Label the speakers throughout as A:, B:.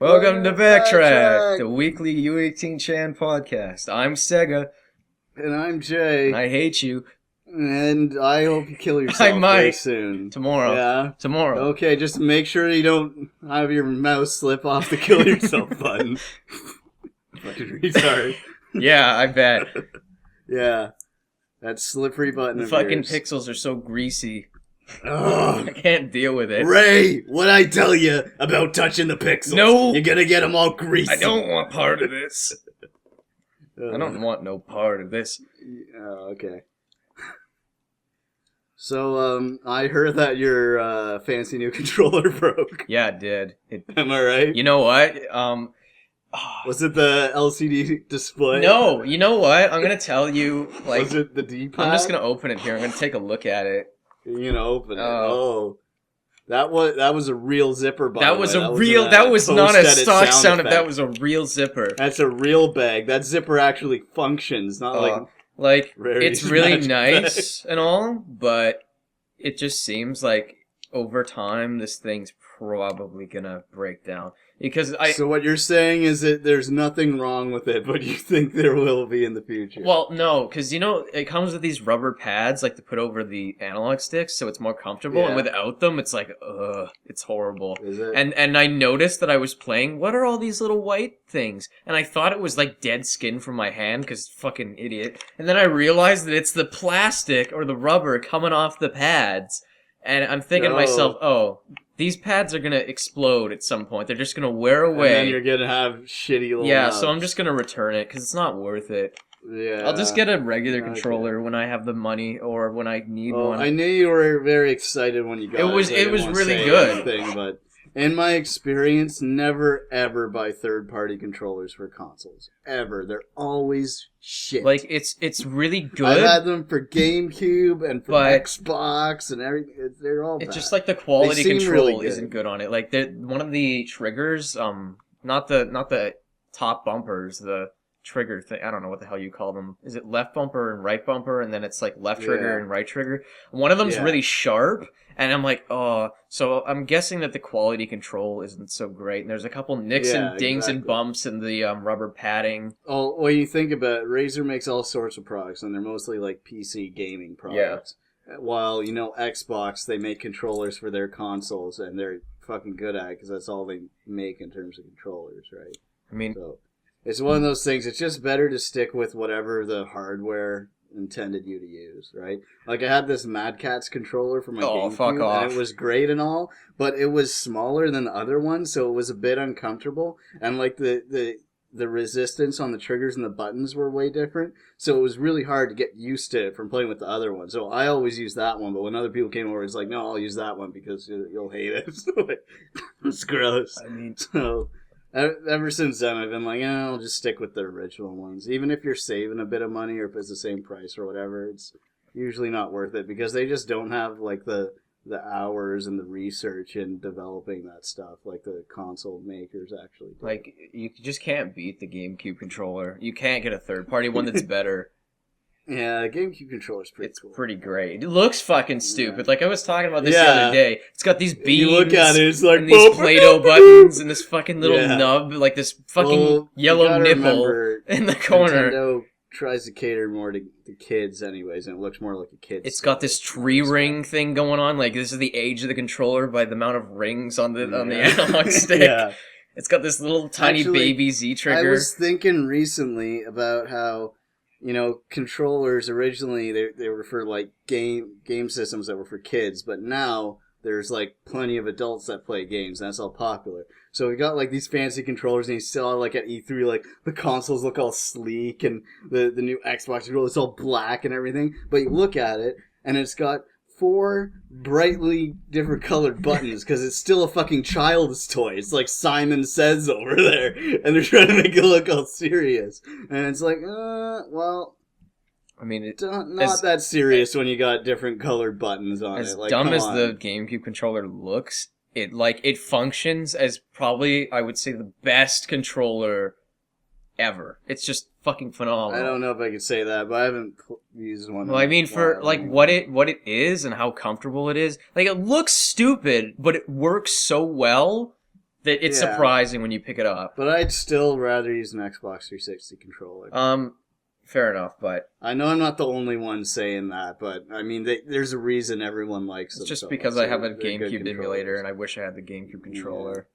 A: Welcome to BackTrack, the weekly U18 Chan podcast. I'm Sega.
B: And I'm Jay.
A: And I hate you.
B: And I hope you kill yourself
A: I might.
B: very soon.
A: Tomorrow.
B: Yeah?
A: Tomorrow.
B: Okay, just make sure you don't have your mouse slip off the kill yourself button. Fucking retard.
A: Yeah, I bet.
B: Yeah. That slippery button
A: The
B: of
A: fucking
B: yours.
A: pixels are so greasy.
B: Ugh.
A: I can't deal with it.
B: Ray, what'd I tell you about touching the pixels?
A: No.
B: You're gonna get them all greasy.
A: I don't want part of this. I don't want no part of this.
B: Oh, okay. So, I heard that your fancy new controller broke.
A: Yeah, it did.
B: Am I right?
A: You know what?
B: Was it the LCD display?
A: No, you know what? I'm gonna tell you, like...
B: Was it the D-pad?
A: I'm just gonna open it here. I'm gonna take a look at it.
B: You're gonna open it. Oh. That was a real zipper, by
A: That
B: the
A: was
B: way.
A: a real... That was not a stock sound effect. That was a real zipper.
B: That's a real bag. That zipper actually functions, not
A: like,
B: Rarity's
A: it's really
B: Magic
A: nice and all, but it just seems like over time this thing's probably gonna break down. Because
B: So what you're saying is that there's nothing wrong with it, but you think there will be in the future.
A: Well, no, because, you know, it comes with these rubber pads, like, to put over the analog sticks, so it's more comfortable, and without them, it's like, it's horrible.
B: Is it?
A: And I noticed that I was playing, what are all these little white things? And I thought it was, like, dead skin from my hand, because fucking idiot. And then I realized that it's the plastic, or the rubber, coming off the pads. And I'm thinking to myself, these pads are gonna explode at some point. They're just gonna wear away.
B: And then you're gonna have shitty little
A: knobs. So I'm just gonna return it, because it's not worth it.
B: Yeah.
A: I'll just get a regular controller when I have the money or when I need one.
B: I knew you were very excited when you got it.
A: It was really good.
B: But in my experience, never ever buy third-party controllers for consoles. Ever. They're always shit.
A: Like, it's really good.
B: I've had them for GameCube and for Xbox and everything. They're all bad.
A: It's just like the quality control
B: really
A: isn't good on it. Like, one of the triggers, not the top bumpers, the trigger thing. I don't know what the hell you call them. Is it left bumper and right bumper, and then it's like left trigger and right trigger? One of them's really sharp, and I'm like, so I'm guessing that the quality control isn't so great. And there's a couple nicks and dings and bumps in the rubber padding.
B: Oh, well, you think about it, Razer makes all sorts of products, and they're mostly like PC gaming products. Yeah. While, you know, Xbox, they make controllers for their consoles, and they're fucking good at it, because that's all they make in terms of controllers, right?
A: I mean...
B: So, it's one of those things, it's just better to stick with whatever the hardware intended you to use, right? Like, I had this Mad Catz controller for my GameCube,
A: fuck off.
B: and it was great and all, but it was smaller than the other one, so it was a bit uncomfortable, and, like, the resistance on the triggers and the buttons were way different, so it was really hard to get used to it from playing with the other one. So I always used that one, but when other people came over, it's like, no, I'll use that one because you'll hate it. It's gross.
A: I mean...
B: So... Ever since then, I've been like, I'll just stick with the original ones. Even if you're saving a bit of money or if it's the same price or whatever, it's usually not worth it because they just don't have like the hours and the research in developing that stuff like the console makers actually do.
A: Like, you just can't beat the GameCube controller. You can't get a third-party one that's better.
B: Yeah, the GameCube controller's pretty cool.
A: It's pretty great. It looks fucking stupid. Like, I was talking about this the other day. It's got these beams.
B: You look at it, it's like...
A: And these Play-Doh buttons and this fucking little nub, like this fucking yellow nipple in the corner.
B: Nintendo tries to cater more to the kids anyways, and it looks more like a kid's...
A: It's got this tree ring thing going on. Like, this is the age of the controller by the amount of rings on the analog stick. Yeah. It's got this little tiny baby Z trigger.
B: I was thinking recently about how... You know, controllers originally they were for like game systems that were for kids, but now there's like plenty of adults that play games, and that's all popular. So we got like these fancy controllers, and you saw like at E3, like the consoles look all sleek, and the new Xbox controller is all black and everything. But you look at it, and it's got 4 brightly different colored buttons because it's still a fucking child's toy. It's like Simon Says over there, and they're trying to make it look all serious. And it's like, well,
A: I mean,
B: it's not that serious when you got different colored buttons on it. Like,
A: as dumb as the GameCube controller looks, it functions as probably, I would say, the best controller ever. It's just fucking phenomenal.
B: I don't know if I could say that, but I haven't used one.
A: Well, I mean, for like what it is and how comfortable it is, like it looks stupid, but it works so well It's surprising when you pick it up.
B: But I'd still rather use an Xbox 360 controller.
A: Fair enough, but
B: I know I'm not the only one saying that, but I mean, there's a reason everyone likes them.
A: It's just because I have a GameCube emulator and I wish I had the GameCube controller.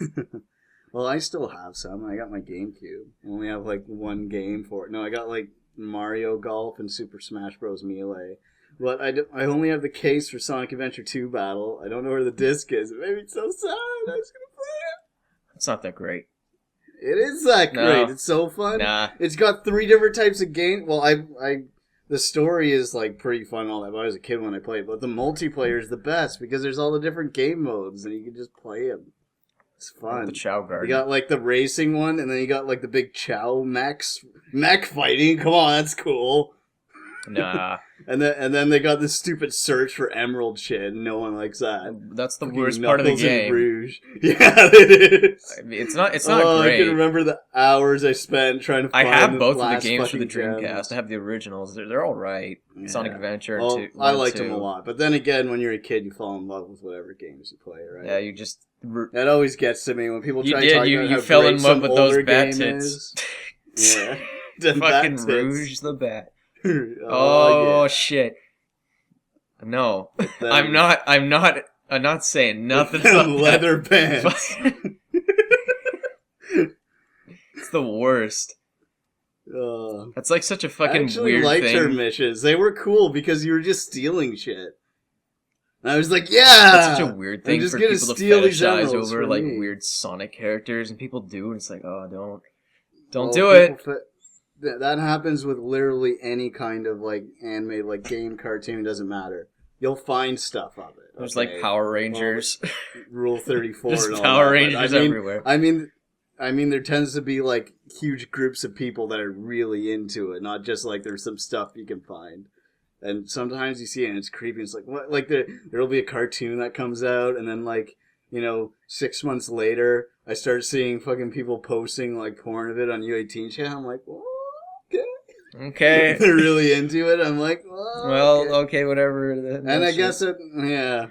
B: Yeah. Well, I still have some. I got my GameCube. I only have like one game for it. No, I got like Mario Golf and Super Smash Bros. Melee. But I only have the case for Sonic Adventure 2 Battle. I don't know where the disc is. It made me so sad. I was going to play it.
A: It's not that great.
B: It is that great. It's so fun.
A: Nah.
B: It's got 3 different types of game. Well, the story is like pretty fun and all that. But I was a kid when I played. But the multiplayer is the best because there's all the different game modes and you can just play them. It's fun.
A: The Chow Garden.
B: You got like the racing one, and then you got like the big Chow mech fighting. Come on, that's cool.
A: Nah.
B: and then they got this stupid search for emerald shit. And no one likes that.
A: That's the worst part of the game.
B: Rouge. Yeah, it is.
A: I mean, it's not great.
B: I can remember the hours I spent trying to find
A: I have both of the
B: last
A: games for the
B: fucking
A: Dreamcast.
B: gems.
A: I have the originals. They're all right. Yeah. Sonic Adventure.
B: Well,
A: 2,
B: I liked them a lot. But then again, when you're a kid, you fall in love with whatever games you play, right?
A: Yeah, you just...
B: That always gets to me when people try to talk about
A: you
B: how
A: fell
B: great
A: in
B: some
A: love with those
B: older
A: bat
B: game
A: tits.
B: is. Yeah.
A: Fucking Rouge the Bat. Oh, shit. No. I'm not saying nothing about
B: leather pants.
A: It's the worst. That's like such a fucking weird thing. I actually liked
B: her missions. They were cool because you were just stealing shit. And I was like, yeah!
A: It's such a weird thing for people to fetishize over like weird Sonic characters, and people do, and it's like, oh, don't do it.
B: That happens with literally any kind of like anime, like game, cartoon, doesn't matter. You'll find stuff of it.
A: There's like Power Rangers.
B: Rule 34
A: There's
B: and all
A: Power
B: that.
A: Rangers everywhere.
B: I mean, there tends to be like huge groups of people that are really into it, not just like there's some stuff you can find. And sometimes you see it and it's creepy. It's like, what? Like there'll be a cartoon that comes out, and then like, 6 months later, I start seeing fucking people posting like porn of it on U18 channel. I'm like, oh, okay. They're really into it. I'm like, well,
A: okay, whatever.
B: And I guess yeah.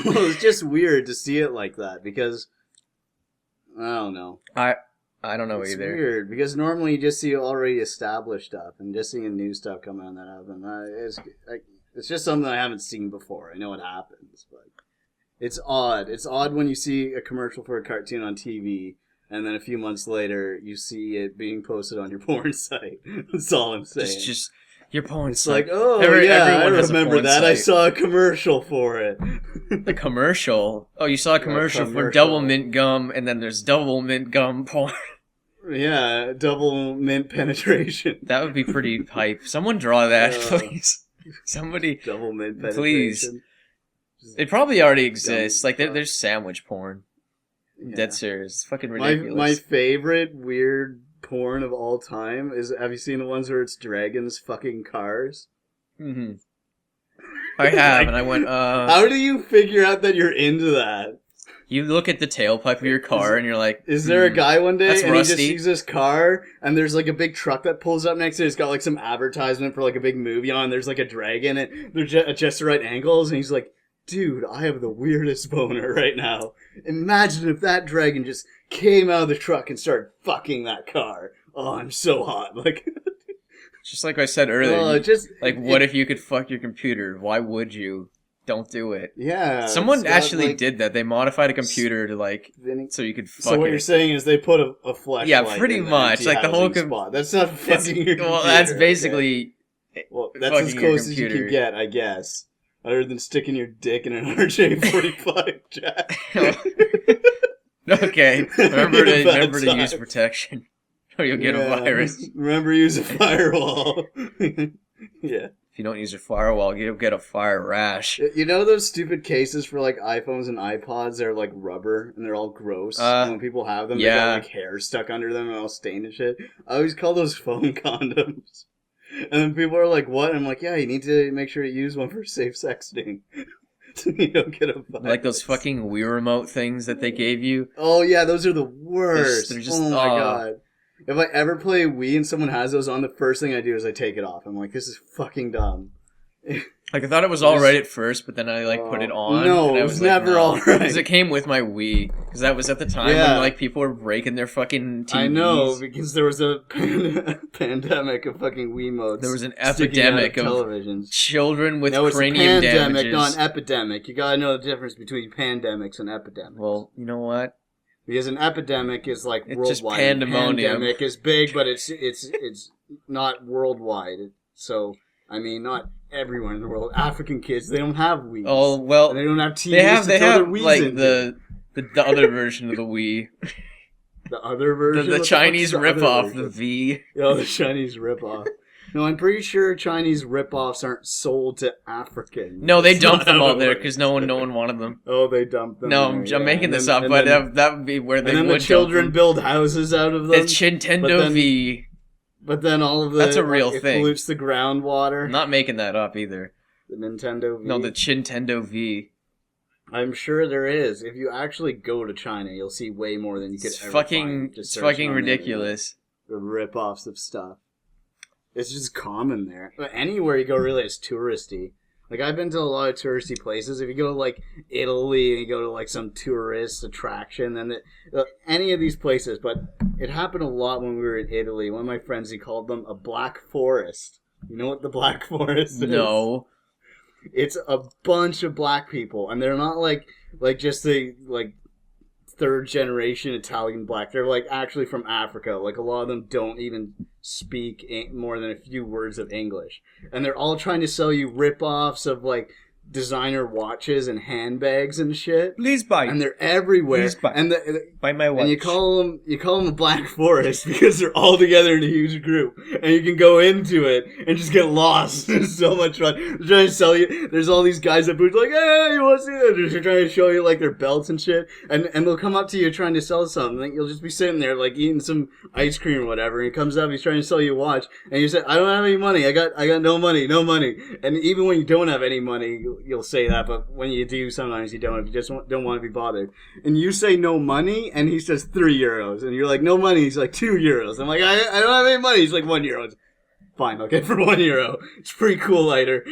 B: Well, it's just weird to see it like that because I don't know.
A: I don't know either.
B: It's weird because normally you just see already established stuff, and just seeing new stuff come out that happen. It's just something I haven't seen before. I know it happens, but it's odd. It's odd when you see a commercial for a cartoon on TV, and then a few months later you see it being posted on your porn site. That's all I'm saying.
A: Just your porn
B: it's
A: site.
B: It's like, I remember that. Site. I saw a commercial for it.
A: A commercial? Oh, you saw a commercial for Double Mint Gum, and then there's Double Mint Gum porn.
B: Yeah, double mint penetration.
A: That would be pretty hype. Someone draw that, please. Somebody.
B: Double mint penetration.
A: Please. It probably already exists. Like, there's sandwich porn. Yeah. Dead serious. It's fucking ridiculous.
B: My favorite weird porn of all time is, have you seen the ones where it's dragons fucking cars?
A: Mm-hmm. I have, and I went,
B: How do you figure out that you're into that?
A: You look at the tailpipe of your car and you're like,
B: is there a guy one day and
A: rusty.
B: He just sees this car and there's like a big truck that pulls up next to it. It's got like some advertisement for like a big movie on. There's like a dragon and they're just the right angles. And he's like, dude, I have the weirdest boner right now. Imagine if that dragon just came out of the truck and started fucking that car. Oh, I'm so hot. Like,
A: just like I said earlier. What if you could fuck your computer? Why would you? Don't do it.
B: Yeah.
A: Someone actually did that. They modified a computer to so you could fuck it.
B: So what you're saying is they put a flashlight.
A: Yeah, pretty much. Like the whole
B: spot. That's not fucking your computer.
A: Well, that's basically.
B: Okay. Well, that's as close as you can get, I guess. Other than sticking your dick in an RJ45 jack.
A: Okay. Remember to use protection. Or you'll get a virus.
B: Remember to use a firewall. Yeah.
A: If you don't use your firewall, you'll get a fire rash.
B: You know those stupid cases for like iPhones and iPods? They're like rubber and they're all gross. And when people have them, they got like hair stuck under them and all stained and shit. I always call those phone condoms. And then people are like, what? And I'm like, yeah, you need to make sure you use one for safe sexting. So you don't get a virus.
A: Like those fucking Wii remote things that they gave you.
B: Oh yeah, those are the worst. They're just, oh my god. If I ever play Wii and someone has those on, the first thing I do is I take it off. I'm like, this is fucking dumb.
A: Like I thought it was all right at first, but then I like put it on.
B: No,
A: and
B: it
A: I
B: was
A: like,
B: never
A: no.
B: all right.
A: Because it came with my Wii. Because that was at the time
B: Yeah.
A: when like people were breaking their fucking TVs.
B: I know, because there was a pandemic of fucking Wiimotes.
A: There was an
B: sticking out
A: epidemic of
B: televisions.
A: children with
B: No, it's a
A: cranium
B: pandemic,
A: damages.
B: not an epidemic. You gotta know the difference between pandemics and epidemics.
A: Well, you know what?
B: Because an epidemic is like
A: It's
B: worldwide.
A: just pandemonium.
B: Pandemic is big, but it's not worldwide. So I mean, not everyone in the world. African kids, they don't have Wii's.
A: Oh well,
B: and they don't have TVs
A: they have
B: to throw their
A: like
B: Wii's into.
A: the other version of the Wii,
B: The other version,
A: the
B: What
A: Chinese
B: fuck's the other
A: ripoff, the
B: version?
A: V.
B: Oh, the Chinese ripoff. No, I'm pretty sure Chinese ripoffs aren't sold to Africans.
A: No, they
B: That's
A: dumped
B: not
A: them
B: how
A: out
B: it
A: there
B: works.
A: because no one wanted them.
B: Oh, they dumped them.
A: No,
B: there,
A: I'm
B: yeah.
A: making
B: And
A: this
B: then-
A: up,
B: and
A: but
B: then-
A: that would be where they
B: and then
A: would
B: the children
A: dump them.
B: build houses out of them.
A: It's Nintendo
B: but then-
A: V.
B: But then all of the
A: That's a real
B: it
A: thing.
B: pollutes the groundwater.
A: I'm not making that up either.
B: The Nintendo V.
A: No, the Nintendo V.
B: I'm sure there is. If you actually go to China, you'll see way more than you could
A: It's
B: ever
A: fucking,
B: find.
A: it's
B: searching
A: fucking
B: on the internet.
A: ridiculous.
B: The rip-offs of stuff. It's just common there. But anywhere you go, really, it's touristy. Like, I've been to a lot of touristy places. If you go to, like, Italy and you go to, like, some tourist attraction, then any of these places. But it happened a lot when we were in Italy. One of my friends, he called them a black forest. You know what the black forest is?
A: No.
B: It's a bunch of black people. And they're not, like just the, like, third generation Italian black. They're like actually from Africa. Like a lot of them don't even speak more than a few words of English, and they're all trying to sell you rip-offs of like designer watches and handbags and shit.
A: Please buy.
B: And they're everywhere.
A: Please buy.
B: And
A: Buy my watch.
B: and you call them a black forest because they're all together in a huge group, and you can go into it and just get lost. It's so much fun. They're trying to sell you. There's all these guys at booths like, hey, you want to see that? They're trying to show you like their belts and shit, and they'll come up to you trying to sell something. Like, you'll just be sitting there like eating some ice cream or whatever, and he comes up, he's trying to sell you a watch, and you say, I don't have any money. I got no money. And even when you don't have any money, you'll say that, but when you do, sometimes you don't. If you just don't want to be bothered, and you say no money, and he says €3, and you're like no money. He's like €2. I'm like I don't have any money. He's like €1. Fine, I'll get for €1. It's pretty cool later.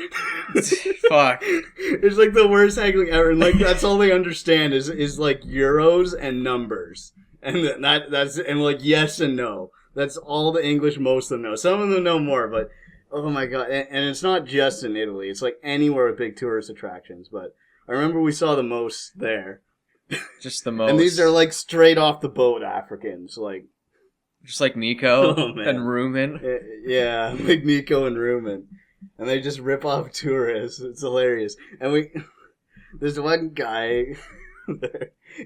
A: Fuck.
B: It's like the worst haggling ever, and like that's all they understand is like euros and numbers, and that's and like yes and no. That's all the English most of them know. Some of them know more, but. Oh my god, and it's not just in Italy. It's like anywhere with big tourist attractions, but I remember we saw the most there.
A: Just the most.
B: And these are like straight off the boat Africans, like...
A: Just like Nico
B: Oh, man.
A: and Rumen.
B: Yeah, like Nico and Rumen. And they just rip off tourists. It's hilarious. And there's one guy...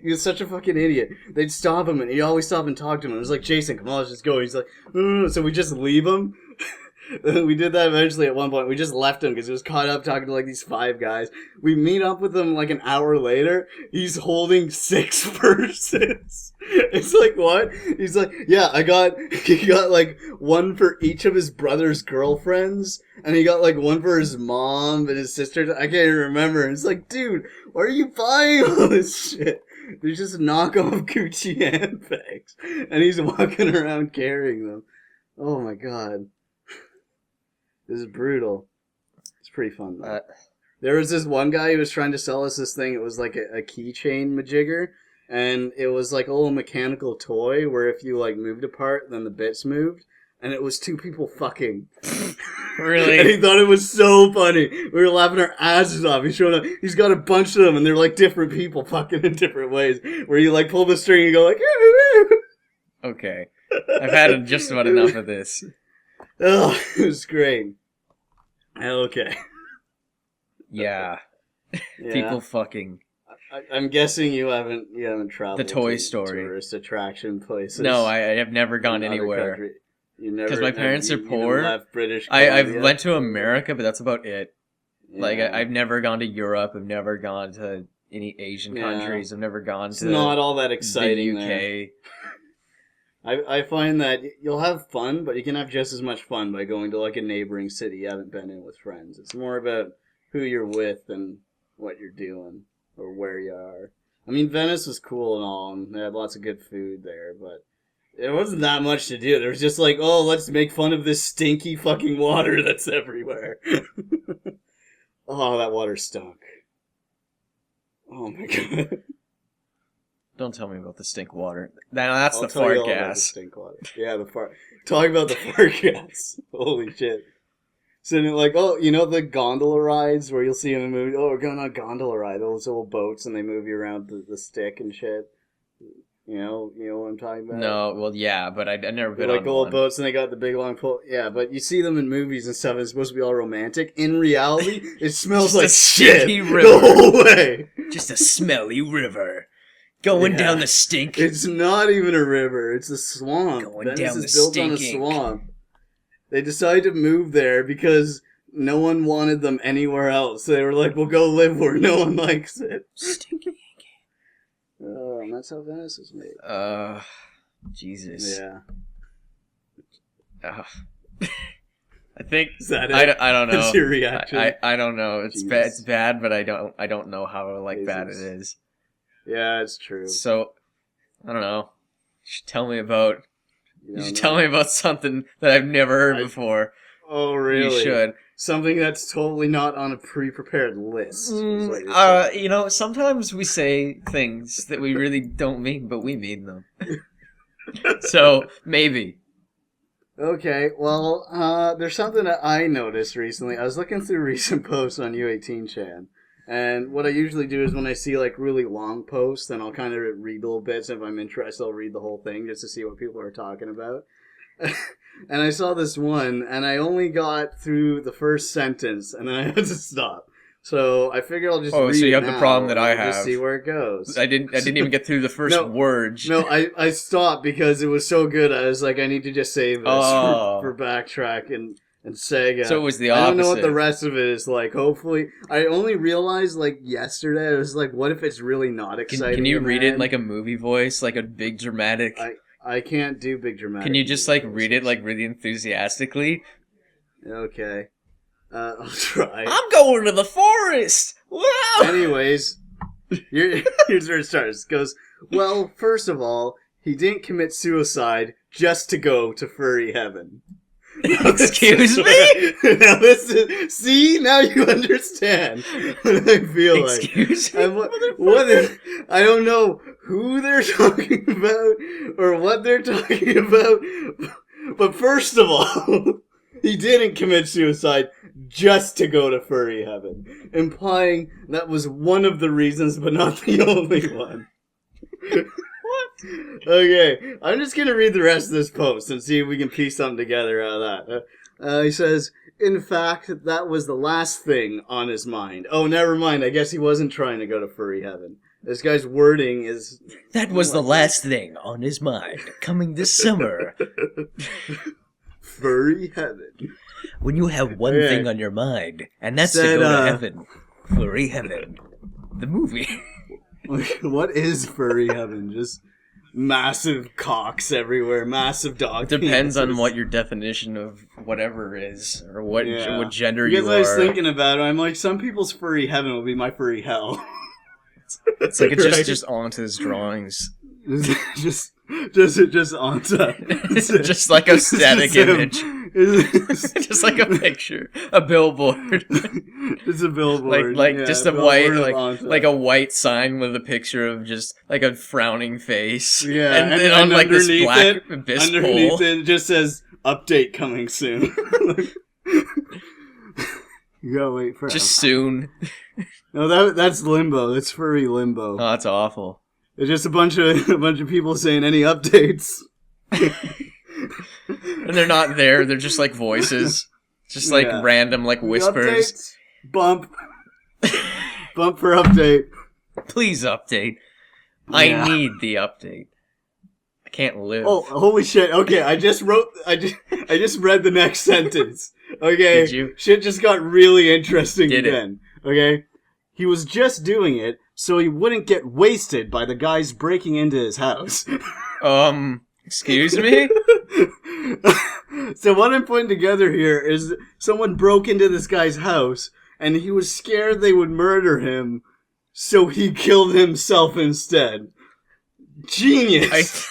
B: He was such a fucking idiot. They'd stop him, and he'd always stop and talk to him. It was like, Jason, come on, let's just go. He's like, no. So we just leave him. We did that eventually at one point. We just left him because he was caught up talking to like these 5 guys. We meet up with him like an hour later. He's holding 6 purses. It's like, what? He's like, yeah, he got like one for each of his brother's girlfriends. And he got like one for his mom and his sister. I can't even remember. It's like, dude, why are you buying all this shit? They're just knockoff Gucci handbags. And he's walking around carrying them. Oh my god. This is brutal. It's pretty fun though. There was this one guy who was trying to sell us this thing. It was like a keychain majigger, and it was like a little mechanical toy where if you like moved apart, then the bits moved, and it was 2 people fucking.
A: Really?
B: And he thought it was so funny. We were laughing our asses off. He's showing up. He's got a bunch of them, and they're like different people fucking in different ways. Where you like pull the string and you go like.
A: Okay. I've had just about enough of this.
B: Oh, it was great. Okay.
A: Yeah.
B: Yeah.
A: People fucking.
B: I'm guessing you haven't traveled
A: The Toy
B: to
A: Story.
B: tourist attraction places.
A: No, I have never gone
B: in other
A: anywhere.
B: country. You never
A: Because my parents are
B: you
A: poor.
B: left British
A: I've
B: Columbia.
A: went to America, but that's about it.
B: Yeah.
A: Like, I've never gone to Europe. I've never gone to any Asian
B: Yeah.
A: countries. I've never gone
B: It's
A: to
B: not all that
A: the
B: exciting
A: UK.
B: there. I find that you'll have fun, but you can have just as much fun by going to like a neighboring city you haven't been in with friends. It's more about who you're with and what you're doing or where you are. I mean, Venice was cool and all, and they had lots of good food there, but there wasn't that much to do. There was just like, oh, let's make fun of this stinky fucking water that's everywhere. Oh, that water stunk. Oh my god.
A: Don't tell me about the stink water. That's
B: I'll
A: the
B: tell you
A: fart
B: all about the
A: gas.
B: stink water. Yeah, the fart. Talking about the fart gas. Holy shit. So, like, oh, you know the gondola rides where you'll see in the movie, oh, we're going on a gondola ride, those little boats, and they move you around the stick and shit. You know what I'm talking about?
A: No, well, yeah, but I never been
B: Like
A: on
B: the little
A: one.
B: boats, and they got the big long pole. Yeah, but you see them in movies and stuff, and it's supposed to be all romantic. In reality, it smells
A: Just
B: like
A: a
B: shit
A: stinky
B: the
A: river.
B: whole way.
A: Just a smelly river. Going
B: Yeah.
A: down the stink.
B: It's not even a river, it's a swamp.
A: Going
B: Venice
A: down
B: is
A: the
B: built on a
A: stinking.
B: swamp. They decided to move there because no one wanted them anywhere else. So they were like, we'll go live where no one likes it.
A: Stinky.
B: Oh, and that's how Venice is made.
A: Jesus.
B: Yeah.
A: I think
B: Is that it?
A: I don't know.
B: That's your reaction?
A: I don't know. It's
B: Jesus.
A: bad. It's bad, but I don't know how bad it
B: Jesus.
A: is.
B: Yeah, it's true.
A: So I don't know. You should tell me about.
B: You
A: You
B: don't
A: should
B: know?
A: tell me about something that I've never heard before.
B: Oh, really?
A: You should.
B: Something that's totally not on a pre-prepared list. is what you're saying.
A: You know, sometimes we say things that we really don't mean, but we mean them. So maybe.
B: Okay, well, there's something that I noticed recently. I was looking through recent posts on U18chan, and what I usually do is when I see, like, really long posts, then I'll kind of read little bits, and if I'm interested, I'll read the whole thing just to see what people are talking about. And I saw this one, and I only got through the first sentence, and then I had to stop. So I figured I'll just read
A: so you
B: it
A: have the
B: now,
A: problem that
B: and
A: I
B: I'll just
A: have.
B: see where it goes.
A: I didn't even get through the first
B: No,
A: word.
B: No, I stopped because it was so good. I was like, I need to just save this for BackTrack and Sega.
A: So it was the
B: I
A: opposite.
B: don't know what the rest of it is like. Hopefully, I only realized like yesterday. I was like, what if it's really not exciting?
A: Can you
B: in the
A: read it in
B: end?
A: like a movie voice, like a big dramatic?
B: I can't do big dramatic.
A: Can you just like read it like really enthusiastically?
B: Okay, I'll try.
A: I'm going to the forest. Wow.
B: Anyways, here's where it starts. It goes, well, first of all, he didn't commit suicide just to go to furry heaven.
A: Excuse me?
B: Now see, now you understand what I feel like.
A: Excuse me?
B: What is, I don't know who they're talking about or what they're talking about, but first of all, he didn't commit suicide just to go to furry heaven, implying that was one of the reasons, but not the only one. What? Okay, I'm just gonna read the rest of this post and see if we can piece something together out of that. He says, in fact, that was the last thing on his mind. Oh, never mind, I guess he wasn't trying to go to furry heaven. This guy's wording is...
A: That was the last thing on his mind, coming this summer.
B: Furry heaven.
A: When you have one
B: Okay.
A: thing on your mind, and that's
B: Said,
A: to go to heaven. Furry heaven. The movie.
B: What is furry heaven? Just massive cocks everywhere, massive dog.
A: Depends on
B: penises.
A: what your definition of whatever is, or what
B: Yeah.
A: what gender
B: Because
A: you
B: I was
A: are.
B: thinking about it, I'm like, some people's furry heaven will be my furry hell.
A: It's like it's
B: Right?
A: just onto his drawings.
B: just onto.
A: Just like a static
B: It's him.
A: image. Just like a picture, a billboard,
B: It's a billboard.
A: like
B: yeah,
A: just a
B: billboard
A: white,
B: of
A: like
B: onto.
A: a white sign with a picture of just like a frowning face.
B: Yeah,
A: and then on like this
B: underneath
A: black
B: it,
A: abyss
B: underneath
A: pole.
B: it just says update coming soon. You gotta wait for
A: Just soon.
B: No, that's limbo. That's furry limbo.
A: Oh, that's awful.
B: It's just a bunch of people saying any updates.
A: And they're not there. They're just like voices, just like
B: Yeah.
A: random like whispers.
B: Updates, bump for update.
A: Please update.
B: Yeah.
A: I need the update. I can't live.
B: Oh, holy shit! Okay, I just read the next sentence. Okay,
A: Did you?
B: Shit just got really interesting
A: Did it?
B: again. Okay, he was just doing it so he wouldn't get wasted by the guys breaking into his house.
A: Excuse me?
B: So what I'm putting together here is someone broke into this guy's house and he was scared they would murder him, so he killed himself instead. Genius!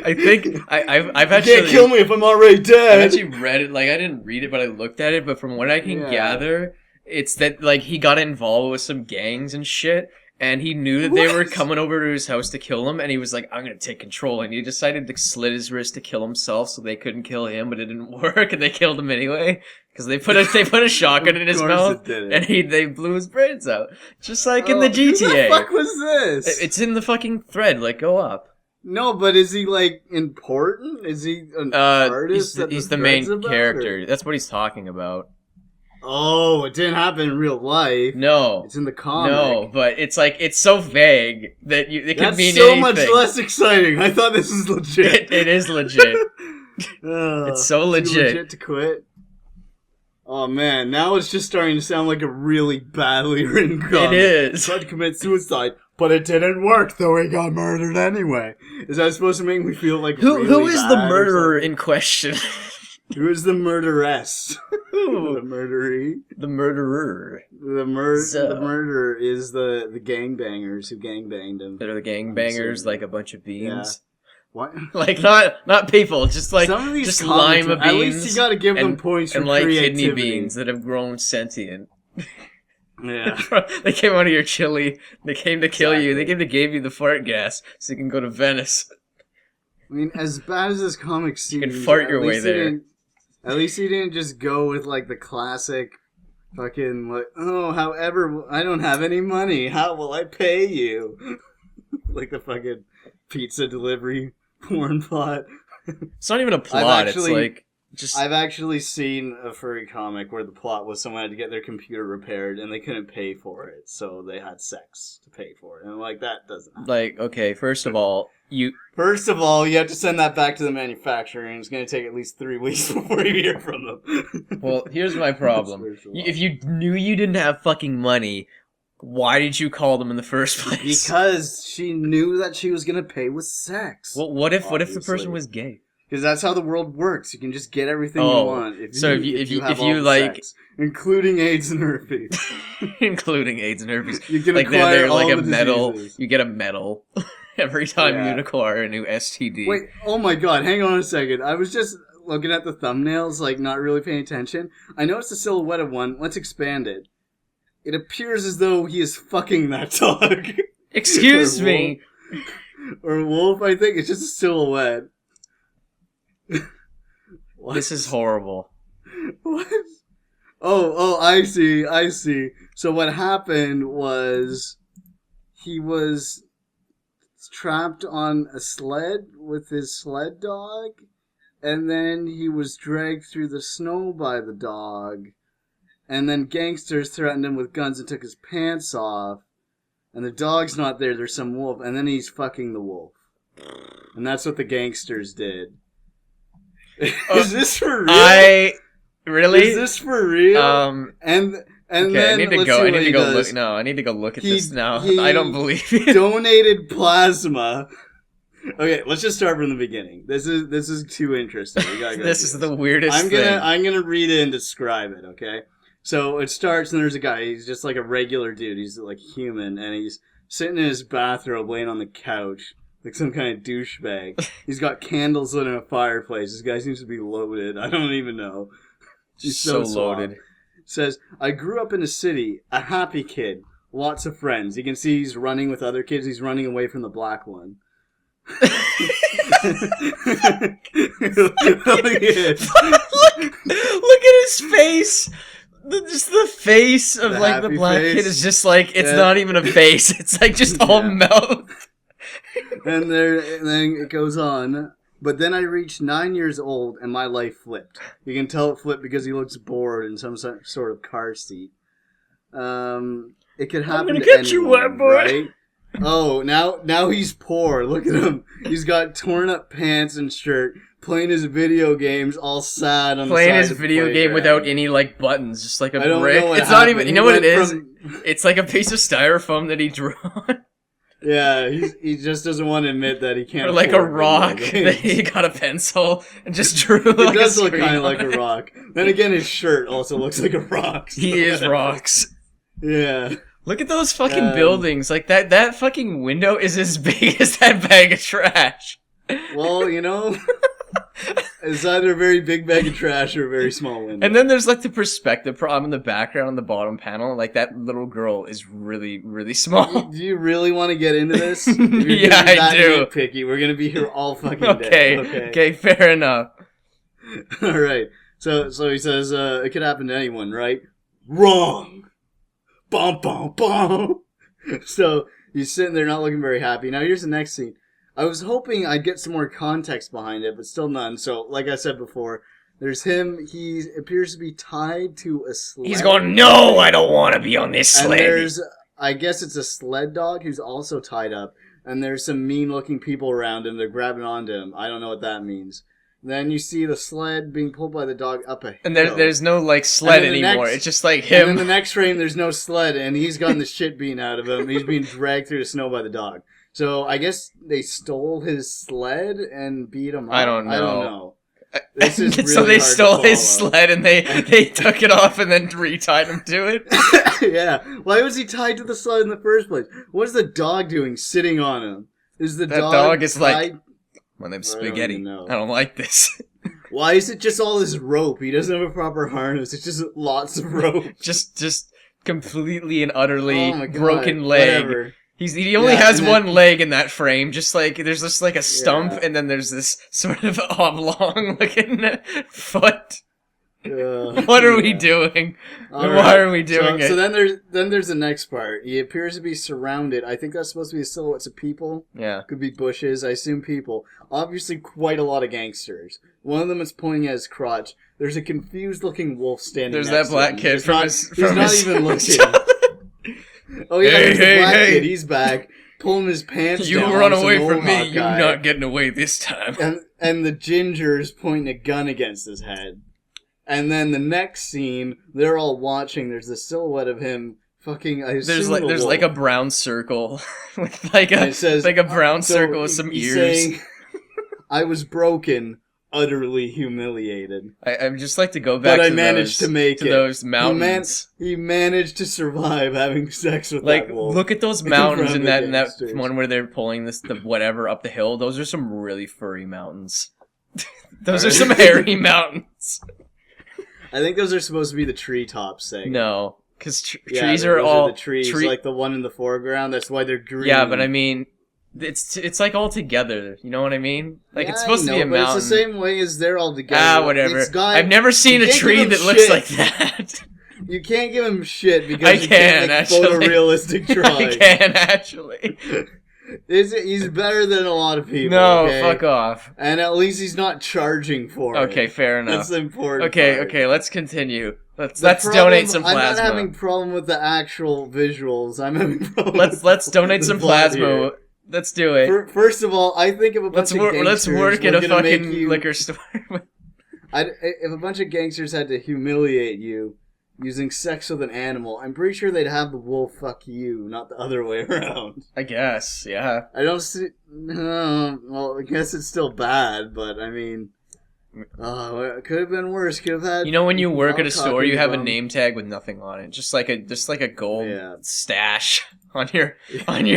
A: I think I've
B: You
A: actually
B: can't kill me if I'm already
A: I've
B: dead.
A: actually read it. Like I didn't read it, but I looked at it. But from what I can
B: Yeah.
A: gather, it's that like he got involved with some gangs and shit, and he knew that they were coming over to his house to kill him, and he was like, I'm gonna take control, and he decided to slit his wrist to kill himself so they couldn't kill him, but it didn't work, and they killed him anyway. Because they put a shotgun in his mouth, and they blew his brains out. Just like in the GTA.
B: What the fuck was this?
A: It's in the fucking thread, like, go up.
B: No, but is he, like, important? Is he an artist?
A: He's the main character. That's what he's talking about.
B: Oh, it didn't happen in real life.
A: No.
B: It's in the comic.
A: No, but it's like, it's so vague that it could mean
B: so
A: anything.
B: Much less exciting. I thought this was legit.
A: It is legit. It's so legit.
B: Too legit to quit. Oh man, now it's just starting to sound like a really badly written comic.
A: It is.
B: Tried to commit suicide, but it didn't work, though he got murdered anyway. Is that supposed to make me feel like
A: who is the murderer in question?
B: Who is the murderess? The murderee?
A: The murderer.
B: The murderer is the gangbangers who gangbanged him.
A: They're the gangbangers, like a bunch of beans.
B: Yeah. What?
A: Like not people, just like
B: some of these
A: just lima beans.
B: At least you gotta give them points for
A: and like
B: creativity.
A: kidney beans that have grown sentient.
B: Yeah.
A: They came out of your chili. They came to kill you. They came to give you the fart gas so you can go to Venice.
B: I mean, as bad as this comic seems,
A: you can fart your way there.
B: At least he didn't just go with like the classic fucking like, oh, however, I don't have any money. How will I pay you? Like the fucking pizza delivery porn plot.
A: It's not even a plot. It's like just.
B: I've actually seen a furry comic where the plot was someone had to get their computer repaired and they couldn't pay for it, so they had sex to pay for it. And like that doesn't happen.
A: Like, okay, first of all, you
B: have to send that back to the manufacturer, and it's going to take at least 3 weeks before you hear from them.
A: Well, here's my problem. If you knew you didn't have fucking money, why did you call them in the first place?
B: Because she knew that she was going to pay with sex.
A: Well, what if the person was gay?
B: Because that's how the world works. You can just get everything you want. If you like, sex, including AIDS and herpes,
A: including AIDS and herpes,
B: you can
A: like
B: acquire
A: they're
B: all
A: like a
B: the
A: medal.
B: diseases.
A: You get a medal every time you acquire a new STD.
B: Wait, oh my god, hang on a second. I was just looking at the thumbnails, like not really paying attention. I noticed the silhouette of one. Let's expand it. It appears as though he is fucking that dog.
A: Excuse me.
B: Or wolf, I think. It's just a silhouette.
A: This is horrible.
B: What? Oh, I see. So what happened was he was trapped on a sled with his sled dog, and then he was dragged through the snow by the dog, and then gangsters threatened him with guns and took his pants off, and the dog's not there, there's some wolf, and then he's fucking the wolf. And that's what the gangsters did. Is this for real?
A: Really?
B: Is this for real? And
A: okay,
B: then
A: I need to go. I need to go look. No, I need to go look at this now. I don't believe you.
B: Donated plasma. Okay, let's just start from the beginning. This is too interesting. We gotta go
A: this is the weirdest
B: I'm gonna read it and describe it. Okay, so it starts and there's a guy. He's just like a regular dude. He's like human, and he's sitting in his bathrobe, laying on the couch. Like some kind of douchebag. He's got candles lit in a fireplace. This guy seems to be loaded. I don't even know. He's so loaded. Says, I grew up in a city, a happy kid, lots of friends. You can see he's running with other kids. He's running away from the black one. look
A: at his face. Just the face of like the black kid is just like, it's not even a face. It's like just all mouth.
B: And then it goes on. But then I reached 9 years old and my life flipped. You can tell it flipped because he looks bored in some sort of car seat. It could happen to anyone, get you, wet boy. Right? Oh, now he's poor. Look at him. He's got torn up pants and shirt, playing his video games, all sad on
A: playing
B: the side
A: his video game without any like buttons, just like a brick. It's
B: happened.
A: Not even. You know what it is? It's like a piece of styrofoam that he drew on.
B: Yeah, he just doesn't want to admit that he can't.
A: Or like a rock that he got a pencil and just drew.
B: It
A: like
B: does look kind of like a rock. Then again, his shirt also looks like a rock.
A: So he is rocks.
B: Yeah.
A: Look at those fucking buildings. Like that fucking window is as big as that bag of trash.
B: Well, you know, It's either a very big bag of trash or a very small window.
A: And then there's like the perspective problem in the background on the bottom panel. Like that little girl is really, really small.
B: Do you really want to get into this?
A: Yeah, I do.
B: Nitpicky. We're gonna be here all fucking
A: Okay,
B: day.
A: okay, fair enough.
B: All right. So he says it could happen to anyone, right? Wrong. Bum bum bum. So he's sitting there not looking very happy. Now here's the next scene. I was hoping I'd get some more context behind it, but still none. So, like I said before, there's him. He appears to be tied to a sled.
A: He's going, no, I don't want to be on this sled.
B: And there's, I guess it's a sled dog who's also tied up. And there's some mean-looking people around him. They're grabbing onto him. I don't know what that means. Then you see the sled being pulled by the dog up a hill.
A: And there's no, like, sled anymore. It's just, like, him.
B: And in the next frame, there's no sled, and he's gotten the shit beaten out of him. He's being dragged through the snow by the dog. So I guess they stole his sled and beat him up.
A: I don't know.
B: This is really
A: so they
B: hard
A: stole
B: to
A: his sled and they took it off and then retied him to it?
B: Yeah. Why was he tied to the sled in the first place? What's the dog doing sitting on him? Is the dog
A: is
B: tied?
A: like, when they've spaghetti.
B: I
A: don't like this.
B: Why is it just all this rope? He doesn't have a proper harness. It's just lots of rope.
A: just completely and utterly
B: Oh my God.
A: broken leg.
B: Whatever.
A: He only has one leg in that frame. Just like there's just like a stump, and then there's this sort of oblong looking foot. What are we doing? Why are we doing it?
B: So then there's the next part. He appears to be surrounded. I think that's supposed to be silhouettes of people.
A: Yeah.
B: Could be bushes. I assume people. Obviously, quite a lot of gangsters. One of them is pointing at his crotch. There's a confused looking wolf standing.
A: There's
B: next
A: that black
B: to him.
A: kid from
B: He's
A: his
B: not even looking. Oh yeah, there's the black kid. He's back, pulling his pants down.
A: You run away
B: some
A: from me.
B: Mohawk
A: You're
B: guy.
A: not getting away this time.
B: And the ginger is pointing a gun against his head. And then the next scene, they're all watching. There's the silhouette of him fucking. There's
A: like a brown circle with like a brown circle with some ears.
B: Saying, I was broken, utterly humiliated.
A: I'd just like to go back.
B: But
A: to
B: I managed to make it.
A: Those mountains.
B: He managed to survive having sex with
A: like
B: that wolf.
A: Look at those mountains in that
B: gangsters.
A: one where they're pulling the whatever up the hill. Those are some really furry mountains. Those are some hairy mountains.
B: I think those are supposed to be the treetops thing.
A: No, because trees are all
B: the trees, like the one in the foreground. That's why they're green.
A: Yeah, but I mean, it's like all together. You know what I mean? Like it's supposed to be a mountain.
B: It's the same way as they're all together.
A: Whatever. I've never seen a tree that looks like that.
B: You can't give him shit because
A: you can't make
B: photorealistic drawings.
A: I can actually.
B: He's better than a lot of people.
A: No,
B: okay?
A: fuck off.
B: And at least he's not charging for it.
A: Okay, fair enough.
B: That's the important
A: Okay, let's continue. Let's donate some plasma.
B: I'm not having problem with the actual visuals. I'm having problem.
A: Let's donate some plasma. Let's do it.
B: First of all, I think of a bunch of gangsters.
A: Let's work at a fucking liquor store.
B: If a bunch of gangsters had to humiliate you using sex with an animal, I'm pretty sure they'd have the wolf fuck you, not the other way around.
A: I guess, yeah.
B: I don't see... well, I guess it's still bad, but I mean... it could have been worse. Could have had...
A: You know when you work at a store, you have a name tag with nothing on it. Just like a gold stash on your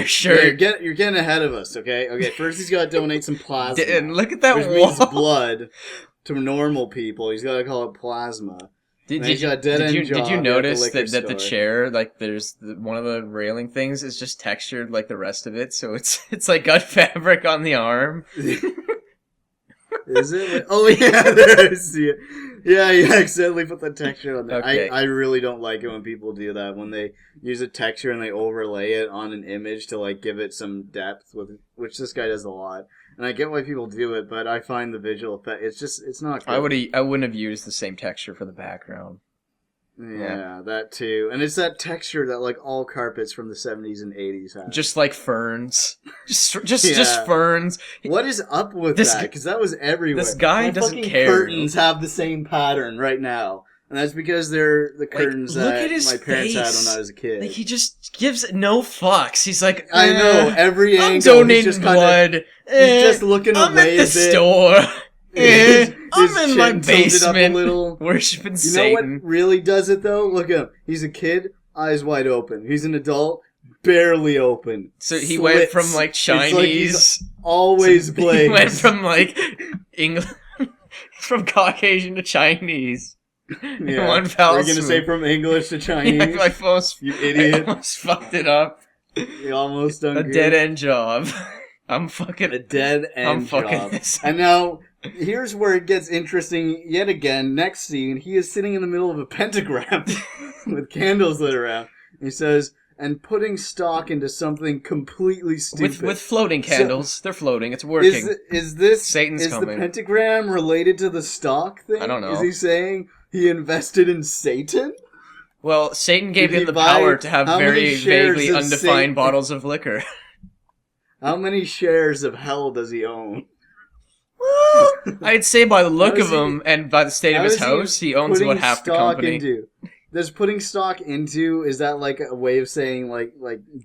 A: shirt.
B: Yeah, you're getting ahead of us, okay? Okay, first he's got to donate some plasma.
A: And look at that
B: which
A: wall.
B: means blood to normal people. He's got to call it plasma.
A: Did you notice that the chair, like there's one of the railing things is just textured like the rest of it, so it's like got fabric on the arm.
B: Is it? Oh yeah, there is. Yeah, you accidentally put the texture on there.
A: Okay.
B: I really don't like it when people do that, when they use a texture and they overlay it on an image to like give it some depth, which this guy does a lot. And I get why people do it, but I find the visual effect, it's not good.
A: I wouldn't have used the same texture for the background.
B: Yeah, that too. And it's that texture that like all carpets from the 70s and 80s have.
A: Just like ferns. Just ferns.
B: What is up with that? Because that was everywhere.
A: This guy doesn't care.
B: Curtains have the same pattern right now. And that's because they're the curtains that my parents had when I was a kid.
A: Like, he just gives no fucks. He's like,
B: I know, every
A: I'm
B: angle.
A: donating
B: he's just
A: blood.
B: He's just looking
A: I'm
B: away
A: at the
B: a bit.
A: store. I'm in my
B: chin tilted
A: basement
B: up a little.
A: worshiping
B: You know
A: Satan.
B: what really does it though? Look at him. He's a kid, eyes wide open. He's an adult, barely open.
A: So he went from like Chinese.
B: Always playing.
A: He went from like English. From Caucasian to Chinese.
B: Yeah.
A: One foul
B: We're gonna
A: swoop.
B: say from English to Chinese.
A: I almost,
B: You idiot.
A: I almost fucked it up.
B: You almost done
A: A
B: good.
A: dead end job. I'm
B: A
A: fucking.
B: dead end
A: I'm fucking
B: job.
A: this.
B: And now, here's where it gets interesting yet again. Next scene, he is sitting in the middle of a pentagram with candles lit around. He says, and putting stock into something completely stupid.
A: With floating candles. They're floating. It's working.
B: Is this
A: Satan's
B: is
A: coming.
B: the pentagram related to the stock thing?
A: I don't know.
B: Is he saying he invested in Satan?
A: Well, Satan gave
B: Did he
A: him the
B: buy-
A: power to have
B: how many
A: very
B: shares
A: vaguely
B: of
A: undefined
B: Satan-
A: bottles of liquor.
B: How many shares of hell does he own?
A: I'd say by the look
B: How
A: of
B: is he-
A: him and by the state of
B: How
A: his
B: is
A: house, he owns
B: putting
A: about half the
B: stock
A: company.
B: Into? Does putting stock into, is that like a way of saying like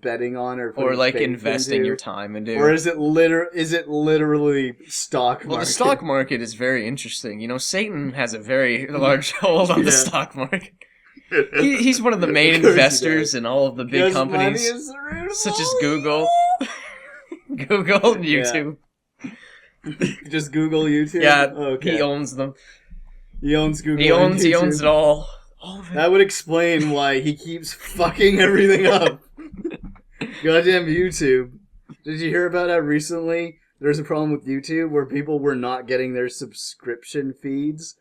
B: betting on or
A: Or
B: putting
A: like
B: faith
A: investing
B: into?
A: your time into.
B: Or is it literally stock market?
A: Well, the stock market is very interesting. You know, Satan has a very large hold on the
B: Yeah.
A: stock market. He's one of the main
B: Of course he
A: investors
B: does.
A: in all of the big
B: Because
A: companies,
B: money is the root of
A: such as
B: all
A: Google, Google, and YouTube.
B: Just Google YouTube.
A: Yeah,
B: Okay.
A: he owns them.
B: He owns Google.
A: He owns
B: and
A: it
B: YouTube.
A: all. All of it.
B: That would explain why he keeps fucking everything up. Goddamn YouTube. Did you hear about that recently? There's a problem with YouTube where people were not getting their subscription feeds.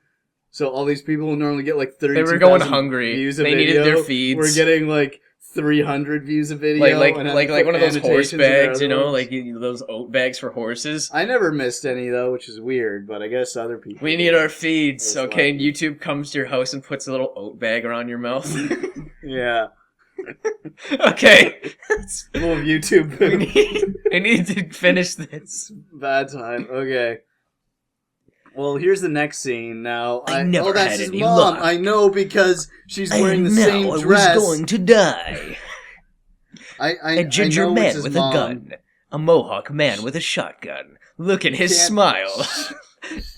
B: So all these people who normally get like 32,000
A: They were going hungry.
B: views a
A: They
B: video,
A: needed their feeds.
B: We're getting like 300 views a video.
A: like
B: and
A: like
B: have to
A: one of those
B: put
A: horse
B: annotations in their
A: bags,
B: other
A: you know,
B: ones.
A: like those oat bags for horses.
B: I never missed any though, which is weird, but I guess other people.
A: We need our feeds,
B: It's
A: okay? And
B: lucky.
A: YouTube comes to your house and puts a little oat bag around your mouth.
B: Yeah.
A: Okay.
B: Full of YouTube.
A: I need to finish this.
B: Bad time. Okay. Well, here's the next scene. Now,
A: I never
B: that's
A: had
B: his
A: any
B: mom.
A: luck.
B: I know because she's wearing the same dress.
A: to die.
B: I
A: A ginger
B: I know it's
A: man
B: his
A: with
B: mom.
A: a gun. A mohawk man with a shotgun. Look at his
B: Can't-
A: smile.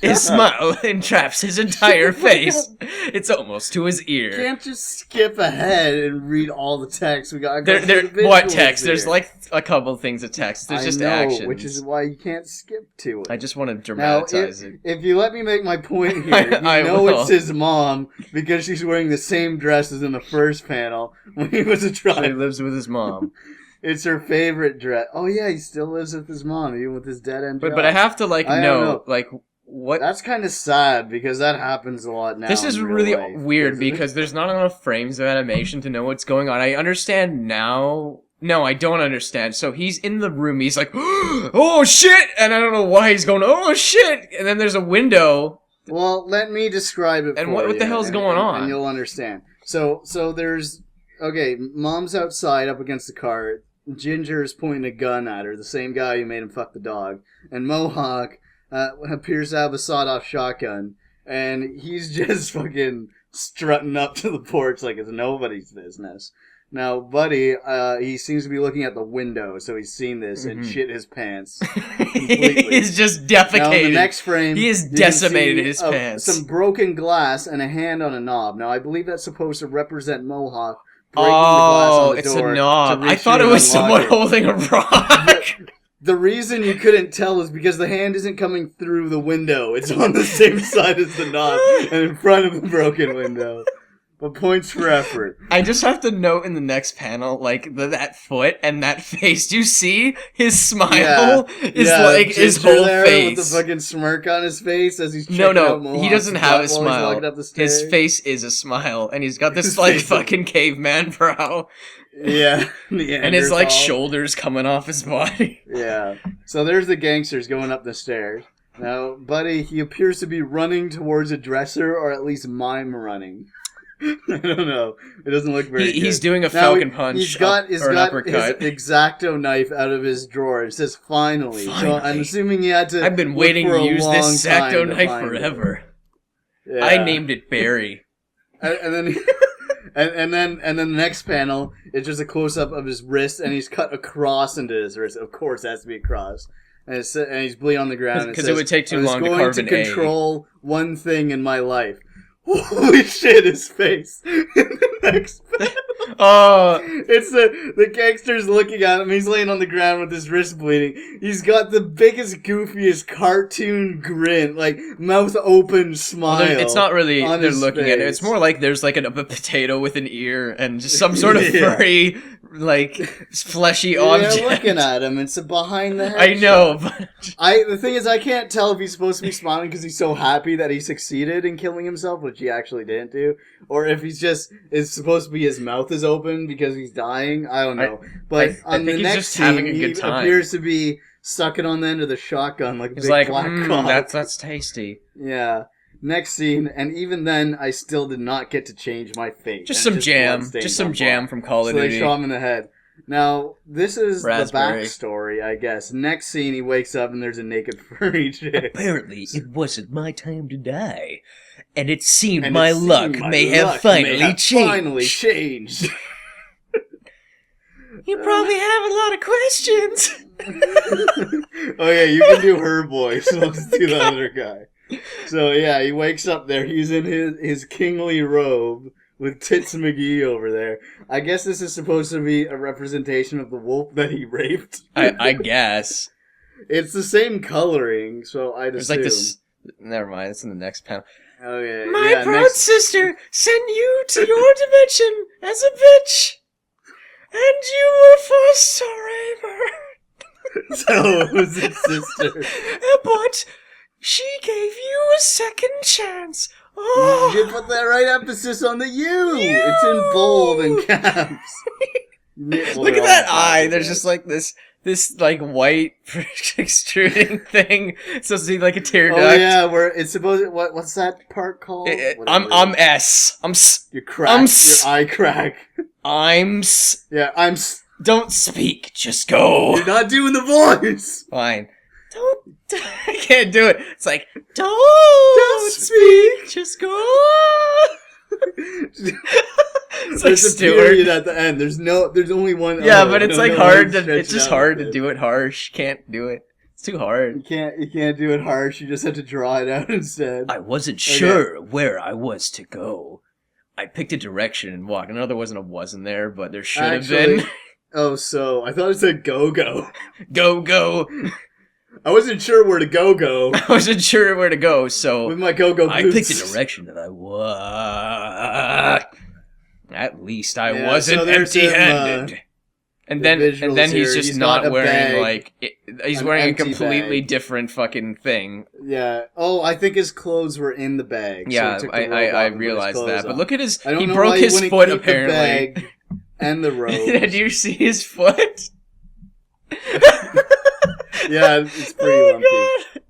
A: His smile entraps his entire face. It's almost to his ear.
B: Can't just skip ahead and read all the text. We got
A: There, what text? There's like a couple things of text. There's just actions.
B: which is why you can't skip to it.
A: I just want to
B: Now,
A: dramatize it.
B: if you let me make my point here,
A: I
B: you know
A: will.
B: it's his mom because she's wearing the same dress as in the first panel when he was a
A: So he
B: child.
A: lives with his mom.
B: It's her favorite dress. Oh yeah, he still lives with his mom, even with his dead end.
A: But I have to
B: I don't
A: know
B: know.
A: like what.
B: That's kind of sad because that happens a lot now.
A: This is
B: in real
A: really
B: life,
A: weird
B: isn't it?
A: because there's not enough frames of animation to know what's going on. I understand now. No, I don't understand. So he's in the room. He's like, "Oh shit!" And I don't know why he's going, "Oh shit!" And then there's a window.
B: Well, let me describe it.
A: And
B: for
A: what the
B: you,
A: hell's
B: and-
A: going on?
B: And you'll understand. So there's mom's outside up against the car. Ginger is pointing a gun at her, the same guy who made him fuck the dog. And Mohawk appears to have a sawed-off shotgun, and he's just fucking strutting up to the porch like it's nobody's business. Now, Buddy, he seems to be looking at the window, so he's seen this and
A: Mhm.
B: shit his pants. Completely.
A: He's just
B: Now,
A: defecated.
B: in the next frame,
A: He has
B: you can
A: decimated
B: see
A: his pants.
B: Some broken glass and a hand on a knob. Now, I believe that's supposed to represent Mohawk breaking
A: Oh,
B: the glass on the
A: it's
B: door
A: a knob.
B: to
A: I
B: reach
A: thought it
B: through and
A: was
B: unlock
A: someone
B: it.
A: holding a rock.
B: The reason you couldn't tell is because the hand isn't coming through the window. It's on the same side as the knob and in front of the broken window. But points for effort.
A: I just have to note in the next panel, like that foot and that face. Do you see his smile? Is like his
B: Ginger
A: whole
B: there
A: face.
B: with the fucking smirk on his face as he's checking
A: No,
B: out
A: he
B: Mohawk's
A: doesn't have a
B: butt while he's walking
A: smile.
B: up the stairs.
A: His face is a smile, and he's got this
B: His
A: like
B: face is-
A: fucking caveman brow,
B: Yeah,
A: and his like
B: Neanderthal.
A: shoulders coming off his body.
B: Yeah. So there's the gangsters going up the stairs. Now, Buddy, he appears to be running towards a dresser, or at least mime running. I don't know. It doesn't look very good.
A: He's doing a
B: Now,
A: falcon punch
B: He's got
A: or an uppercut.
B: his X-Acto knife out of his drawer. It says finally. So I'm
A: Finally.
B: assuming he had to.
A: I've been
B: look
A: waiting
B: for
A: to
B: a
A: use this
B: long time
A: X-Acto
B: to
A: knife
B: find it.
A: forever.
B: Yeah.
A: I named it Barry.
B: And then. And then the next panel, it's just a close up of his wrist, and he's cut a cross into his wrist. Of course, it has to be a cross. And he's bleeding on the ground.
A: Because it would take too
B: "I was
A: long to
B: going
A: carve
B: to
A: an A."
B: control one thing in my life. Holy shit! His face. In the next panel.
A: Oh,
B: It's the gangster's looking at him. He's laying on the ground with his wrist bleeding. He's got the biggest, goofiest cartoon grin, like mouth open smile.
A: it's not really
B: on
A: they're
B: his
A: looking at it. It's
B: face.
A: more like there's like a potato with an ear and just some sort of furry, like fleshy object.
B: Yeah, looking at him. It's a behind the head.
A: I know, but
B: The thing is, I can't tell if he's supposed to be smiling because he's so happy that he succeeded in killing himself, which he actually didn't do, or if he's just it's supposed to be his mouth is open because he's dying. I don't know. But
A: I
B: on the
A: think he's
B: next
A: just
B: scene,
A: having a
B: he
A: good time.
B: appears to be sucking on the end of the shotgun like a
A: he's
B: big
A: like,
B: black cock.
A: that's tasty.
B: Yeah. Next scene, and even then, I still did not get to change my fate.
A: Just
B: And
A: some jam,
B: bloodstains
A: just some
B: on
A: jam
B: blood.
A: from Call of
B: So they
A: Duty.
B: shot him in the head. Now, this is
A: Raspberry.
B: the backstory, I guess. Next scene, he wakes up and there's a naked furry chick.
C: Apparently, it wasn't my time to die. And it seemed
B: And
C: my
B: it seemed
C: luck
B: my
C: may
B: luck
C: have finally
B: have
C: changed.
B: Finally changed.
A: You probably have a lot of questions.
B: Oh yeah, you can do her voice. Let's do the other guy. So yeah, he wakes up there. He's in his kingly robe with Tits McGee over there. I guess this is supposed to be a representation of the wolf that he raped.
A: I guess.
B: It's the same coloring, so I'd
A: There's
B: assume.
A: like this. Never mind. It's in the next panel.
B: Okay.
A: My
B: yeah,
A: proud
B: next...
A: sister sent you to your dimension as a bitch, and you were forced to rape her.
B: So it was his sister.
A: But she gave you a second chance. Oh,
B: You put that right emphasis on the U. It's in bold and caps.
A: look at that eye. There's just like this like white extruding thing. It's supposed to be like a tear duct.
B: Oh yeah, where it's supposed. What's that part called?
A: I'm S.
B: Your crack.
A: I'm
B: your eye crack. Yeah,
A: Don't speak. Just go.
B: You're not doing the voice.
A: Fine. Don't. I can't do it. It's like don't speak. Just go. It's like
B: There's a
A: Stewart.
B: period at the end. There's only one.
A: Yeah,
B: O.
A: but it's
B: No,
A: like
B: no
A: hard
B: one
A: to.
B: stretch
A: It's
B: it
A: just
B: out
A: hard
B: with
A: to
B: it.
A: do it harsh. Can't do it. It's too hard.
B: You can't do it harsh. You just have to draw it out instead.
C: I wasn't sure where I was to go.
A: I picked a direction and walked. I know there wasn't there, but there should have
B: Actually-
A: been.
B: Oh, so I thought it said go.
A: Go.
B: I wasn't sure where to go.
A: I wasn't sure where to go, so
B: With my go boots.
C: I picked a direction that I was.
A: at least I
B: Yeah,
A: wasn't
B: so there's him,
A: empty-handed. And
B: the
A: then
B: visuals
A: he's
B: here.
A: just
B: He's
A: not
B: got a
A: wearing
B: bag,
A: like he's
B: an
A: wearing a
B: empty
A: completely
B: bag.
A: different fucking thing.
B: Yeah. Oh, I think his clothes were in the bag. so
A: Yeah,
B: he took the
A: I
B: robe off and put his
A: realized
B: clothes
A: that. But
B: on.
A: look at his
B: I don't
A: he
B: know
A: broke
B: why
A: his
B: wouldn't
A: foot
B: keep
A: apparently.
B: The bag and the robe.
A: Did you see his foot?
B: Yeah, it's pretty
A: Oh
B: lumpy.
A: god.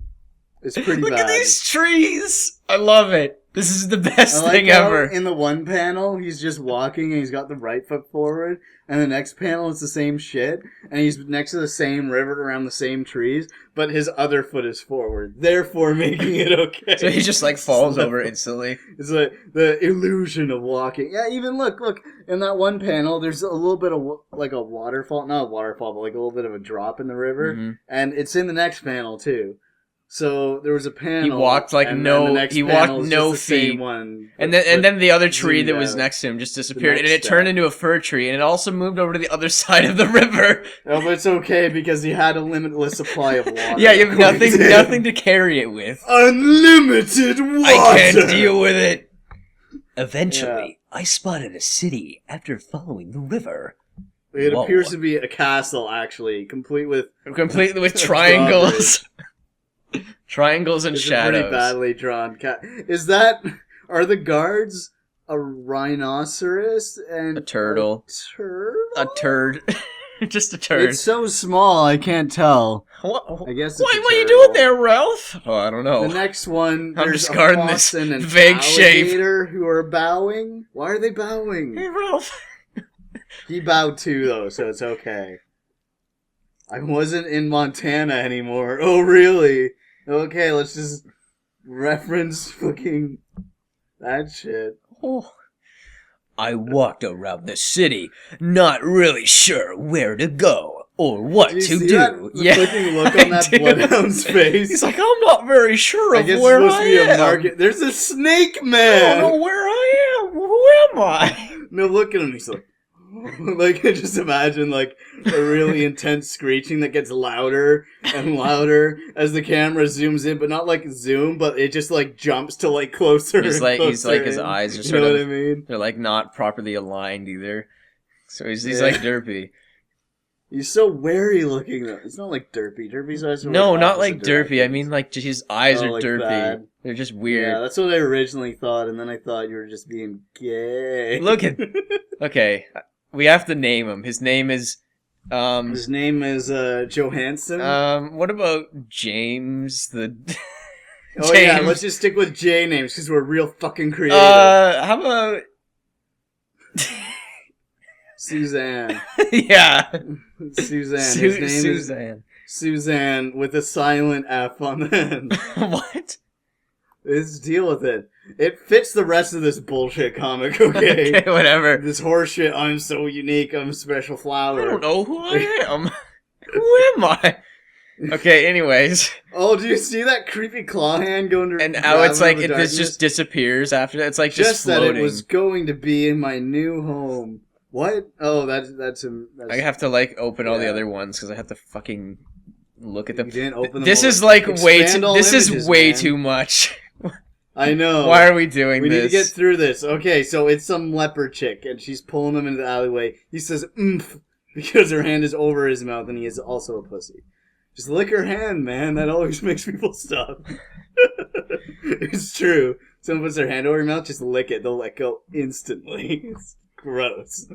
B: It's pretty
A: Look
B: bad.
A: at these trees. I love it. This is the best
B: I like
A: thing
B: how
A: ever.
B: in the one panel he's just walking and he's got the right foot forward, and the next panel it's the same shit, and he's next to the same river around the same trees, but his other foot is forward, therefore making it okay.
A: So he just like falls over instantly.
B: It's like the illusion of walking. Yeah, even look in that one panel. There's a little bit of like a waterfall, not a waterfall, but like a little bit of a drop in the river,
A: Mhm.
B: and it's in the next panel too. So there was a panel.
A: He walked like
B: and
A: no-
B: then the next
A: he
B: panel
A: walked
B: is
A: no
B: just the same
A: feet.
B: one,
A: And
B: but
A: then the other tree
B: zoomed
A: that was
B: out.
A: next to him just disappeared, and
B: next
A: it turned
B: step.
A: into a fir tree, and it also moved over to the other side of the river.
B: Oh, but it's okay because he had a limitless supply of water.
A: Yeah, you have nothing to carry it with.
B: Unlimited water.
A: I can't deal with it.
C: Eventually, I spotted a city after following the river.
B: It
C: Whoa.
B: appears to be a castle, actually, complete with
A: Completely with triangles, triangles and
B: it's a
A: shadows.
B: pretty badly drawn cat. Are the guards a rhinoceros and
A: A turtle.
B: A
A: A turd, just a turd.
B: It's so small, I can't tell.
A: What?
B: I guess.
A: What
B: it's a
A: are you
B: turtle.
A: doing there, Ralph? Oh, I don't know.
B: The next one,
A: I'm
B: there's
A: discarding
B: a
A: this
B: fox and an
A: vague shape.
B: alligator who are bowing. Why are they bowing?
A: Hey, Ralph.
B: He bowed too, though, so it's okay. I wasn't in Montana anymore. Oh, really? Okay, let's just reference fucking that shit.
C: Oh. I walked around the city, not really sure where to go or what
B: Do you
C: to
B: see
C: do.
B: that looking look on that
A: I do.
B: bloodhound's face?
A: He's like, I'm not very sure
B: I
A: of
B: guess it's
A: where
B: supposed
A: I
B: to be
A: am.
B: a market. There's a snake
A: I
B: man!
A: don't know where I am. Who am I?
B: No, look at him. He's like, Like, just imagine, like, a really intense screeching that gets louder and louder as the camera zooms in, but not, like, zoom, but it just, like, jumps to, like, closer
A: He's
B: and
A: like,
B: closer
A: his
B: in.
A: eyes are
B: You
A: sort
B: know
A: of,
B: what I mean?
A: they're, like, not properly aligned either. So he's
B: Yeah.
A: like derpy.
B: He's so wary looking, though. It's not like derpy. Derpy's eyes are,
A: No,
B: like,
A: not like
B: opposite
A: derpy. I
B: directions.
A: mean, like, just his eyes
B: Oh,
A: are
B: like
A: derpy.
B: bad.
A: They're just weird.
B: Yeah, that's what I originally thought, and then I thought you were just being gay.
A: Look at... Okay, we have to name him. His name is...
B: His name is Johansson.
A: What about James the...
B: Oh yeah, let's just stick with J names because we're real fucking creative.
A: How about...
B: Suzanne.
A: Yeah.
B: Suzanne. His name is
A: Suzanne.
B: Suzanne with a silent F on the end.
A: What?
B: Let's deal with it. It fits the rest of this bullshit comic, okay?
A: Okay, whatever.
B: This horseshit, I'm so unique, I'm a special flower.
A: I don't know who I am. Who am I? Okay, anyways.
B: Oh, do you see that creepy claw hand going to
A: And how it's like, this just disappears after that. It's like just
B: that
A: floating.
B: it was going to be in my new home. What? Oh, that's
A: I have to like open all the
B: Yeah.
A: other ones because I have to fucking look at them.
B: You didn't open them
A: This
B: all.
A: is like way
B: Expand
A: too.
B: all
A: This
B: images,
A: is way
B: man.
A: too much.
B: I know.
A: Why are we doing
B: We
A: this?
B: need to get through this. Okay, so it's some leopard chick, and she's pulling him into the alleyway. He says, "Oomph," because her hand is over his mouth, and he is also a pussy. Just lick her hand, man. That always makes people stop. It's true. Someone puts their hand over your mouth, just lick it. They'll let go instantly. It's gross.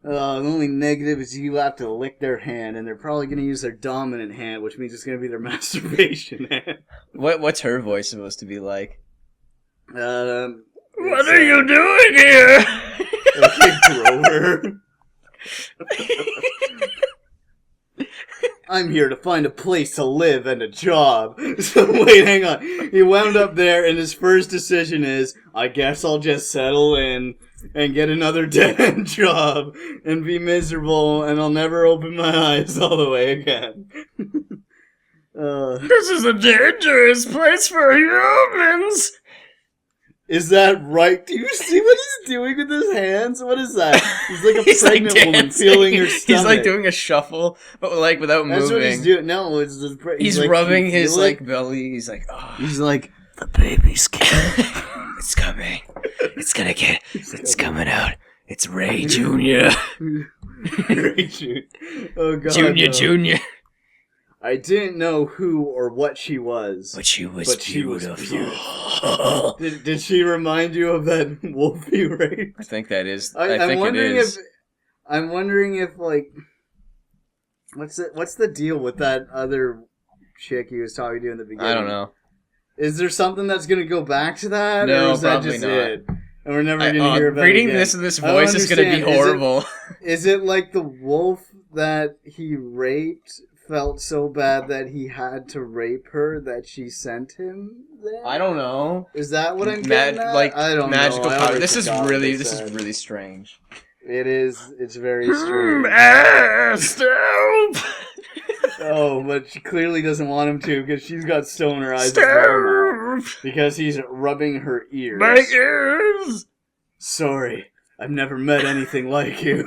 B: The only negative is you have to lick their hand, and they're probably going to use their dominant hand, which means it's going to be their masturbation hand.
A: What's her voice supposed to be like?
B: What
A: What are you doing here?
B: Okay, Grover. I'm here to find a place to live and a job. So wait, hang on. He wound up there, and his first decision is, I guess I'll just settle in and get another dead-end job and be miserable, and I'll never open my eyes all the way again.
A: This is a dangerous place for humans.
B: Is that right? Do you see what he's doing with his hands? What is that? He's like a pregnant woman
A: dancing.
B: feeling her stomach.
A: He's like doing a shuffle, but like without
B: That's
A: moving.
B: what he's doing. No, it's just
A: He's
B: like,
A: rubbing
B: you
A: his
B: feel
A: like belly. He's like, oh,
B: He's like, the baby's coming.
C: It's coming. It's gonna get. It's coming out. It's Ray Junior.
B: Oh god.
C: Junior,
B: no.
C: Junior.
B: I didn't know who or what she was.
C: But she was
B: beautiful. Did she remind you of that wolf you raped?
A: I think that is.
B: I'm
A: think
B: wondering
A: it is.
B: I'm wondering if like what's the deal with that other chick he was talking to in the beginning?
A: I don't know.
B: Is there something that's gonna go back to that?
A: No,
B: or is that
A: probably
B: just
A: not.
B: it? And we're never gonna hear about
A: reading
B: it again.
A: this in this
B: I don't
A: voice is gonna be
B: understand.
A: horrible.
B: Is it like the wolf that he raped felt so bad that he had to rape her that she sent him there?
A: I don't know.
B: Is that what I'm getting at?
A: Like
B: I don't
A: magical
B: know. I
A: power.
B: already
A: This is
B: forgot what
A: really
B: they
A: this
B: said.
A: is really strange.
B: It is. It's very strange.
A: Stop!
B: Oh, but she clearly doesn't want him to because she's got stone in her eyes as well now, because he's rubbing her ears.
A: My ears!
B: Sorry, I've never met anything like you.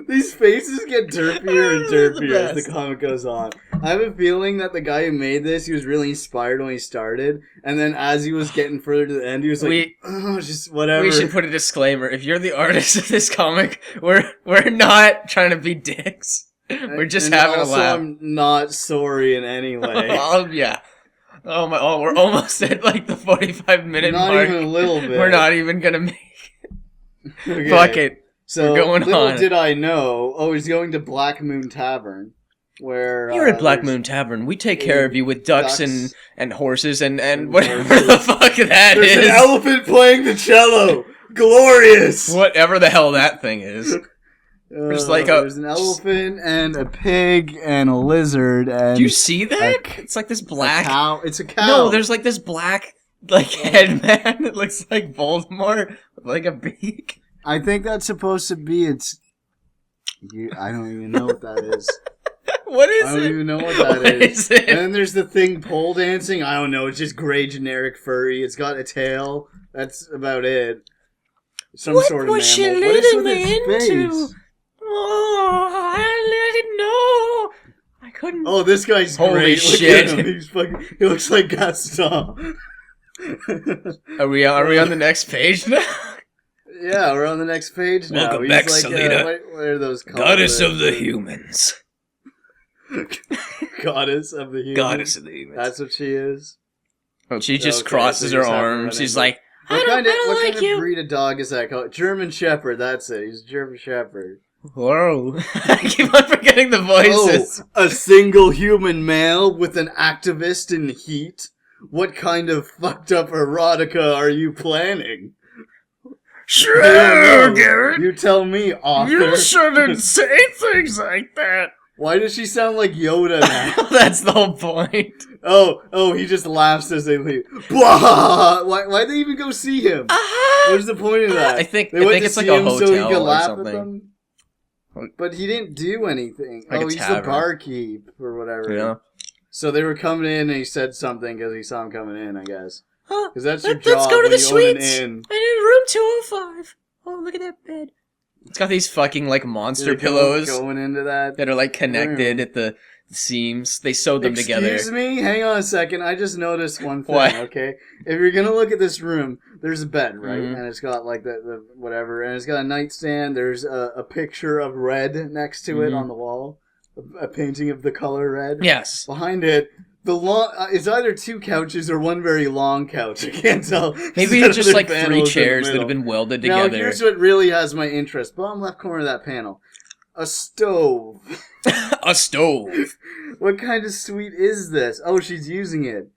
B: These faces get derpier and derpier as the comic goes on. I have a feeling that the guy who made this, he was really inspired when he started, and then as he was getting further to the end, he was like, oh, just whatever.
A: We should put a disclaimer. If you're the artist of this comic, we're not trying to be dicks. We're just having a laugh.
B: I'm not sorry in any way.
A: Oh, yeah. Oh my! Oh, we're almost at like the 45-minute
B: Not
A: mark.
B: even a little bit.
A: We're not even gonna make.
B: Okay.
A: Fuck it.
B: So
A: We're going
B: little
A: on.
B: did I know. Oh, he's going to Black Moon Tavern, where
C: Here at Black
B: there's-
C: Moon Tavern, we take care of you with ducks
B: ducks.
C: and horses and
A: Whatever
B: horses.
A: the fuck that
B: There's
A: is.
B: an elephant playing the cello. Glorious.
A: Whatever the hell that thing is. There's like
B: there's an elephant and a pig and a lizard and
A: Do you see that?
B: a
A: It's like this
B: a
A: black.
B: cow. It's a cow.
A: No, there's like this black like headman. It looks like Voldemort with like a beak.
B: I think that's supposed to be its. I don't even know what that is.
A: What is
B: I don't
A: it?
B: even know what that
A: What
B: is.
A: is it?
B: And then there's the thing pole dancing. I don't know. It's just gray generic furry. It's got a tail. That's about it. some
C: What
B: sort of
C: was she
B: mammal. What is with
C: leading
B: its
C: me into?
B: face?
C: Oh, I didn't know. I couldn't.
B: Oh, this guy's
A: Holy
B: great. Look
A: shit.
B: at him. He's fucking. He looks like Gaston.
A: Are we on the next page now?
B: Yeah, we're on the next page now.
C: Welcome
B: He's
C: back,
B: like,
C: Selena.
B: what are those called?
C: Goddess of the humans.
B: Goddess of the humans.
C: Goddess of the humans.
B: That's what she is.
A: She just
B: Okay,
A: crosses
B: so
A: her
B: he's having
A: arms.
B: run
A: She's
B: into-
A: like,
B: What
C: I
B: kind
C: don't
B: of
C: like you.
B: breed of dog is that called? German Shepherd. That's it. He's a German Shepherd.
A: whoa. I keep on forgetting the voices.
B: Oh, a single human male with an activist in heat. What kind of fucked up erotica are you planning? I
C: Sure,
B: don't know.
C: Garrett.
B: You tell me, author.
C: You shouldn't say things like that.
B: Why does she sound like Yoda now?
A: That's the whole point.
B: Oh, he just laughs as they leave. Blah! Why'd they even go see him? What's the point of that?
A: I think
B: They went to
A: it's like
B: see
A: a
B: him so he
A: hotel
B: could
A: or
B: laugh
A: something.
B: at them? But he didn't do anything.
A: Like a
B: he's the
A: tavern.
B: barkeep or whatever.
A: Yeah.
B: So they were coming in and he said something because he saw him coming in, I guess.
C: Huh,
B: Because that's your
C: let's
B: job
C: go to
B: when
C: the
B: you own an
C: suites.
B: inn.
C: I need room 205. Oh, look at that bed.
A: It's got these fucking like monster
B: Did it go-
A: pillows
B: Going into that.
A: that are like connected at the seams. They sewed them together.
B: Excuse me? Hang on a second. I just noticed one thing,
A: What?
B: okay? If you're gonna look at this room, there's a bed, right?
A: Mhm.
B: And it's got like the whatever, and it's got a nightstand. There's a picture of red next to it
A: Mhm.
B: on the wall. A painting of the color red.
A: Yes.
B: Behind it, the long it's either two couches or one very long couch. I can't tell.
A: Maybe
B: Instead
A: it's
B: of
A: just
B: the
A: like three
B: panels in the
A: chairs that
B: middle.
A: have been welded
B: Now
A: together.
B: here's what really has my interest. Bottom left corner of that panel. A stove.
A: A stove.
B: What kind of suite is this? Oh, she's using it.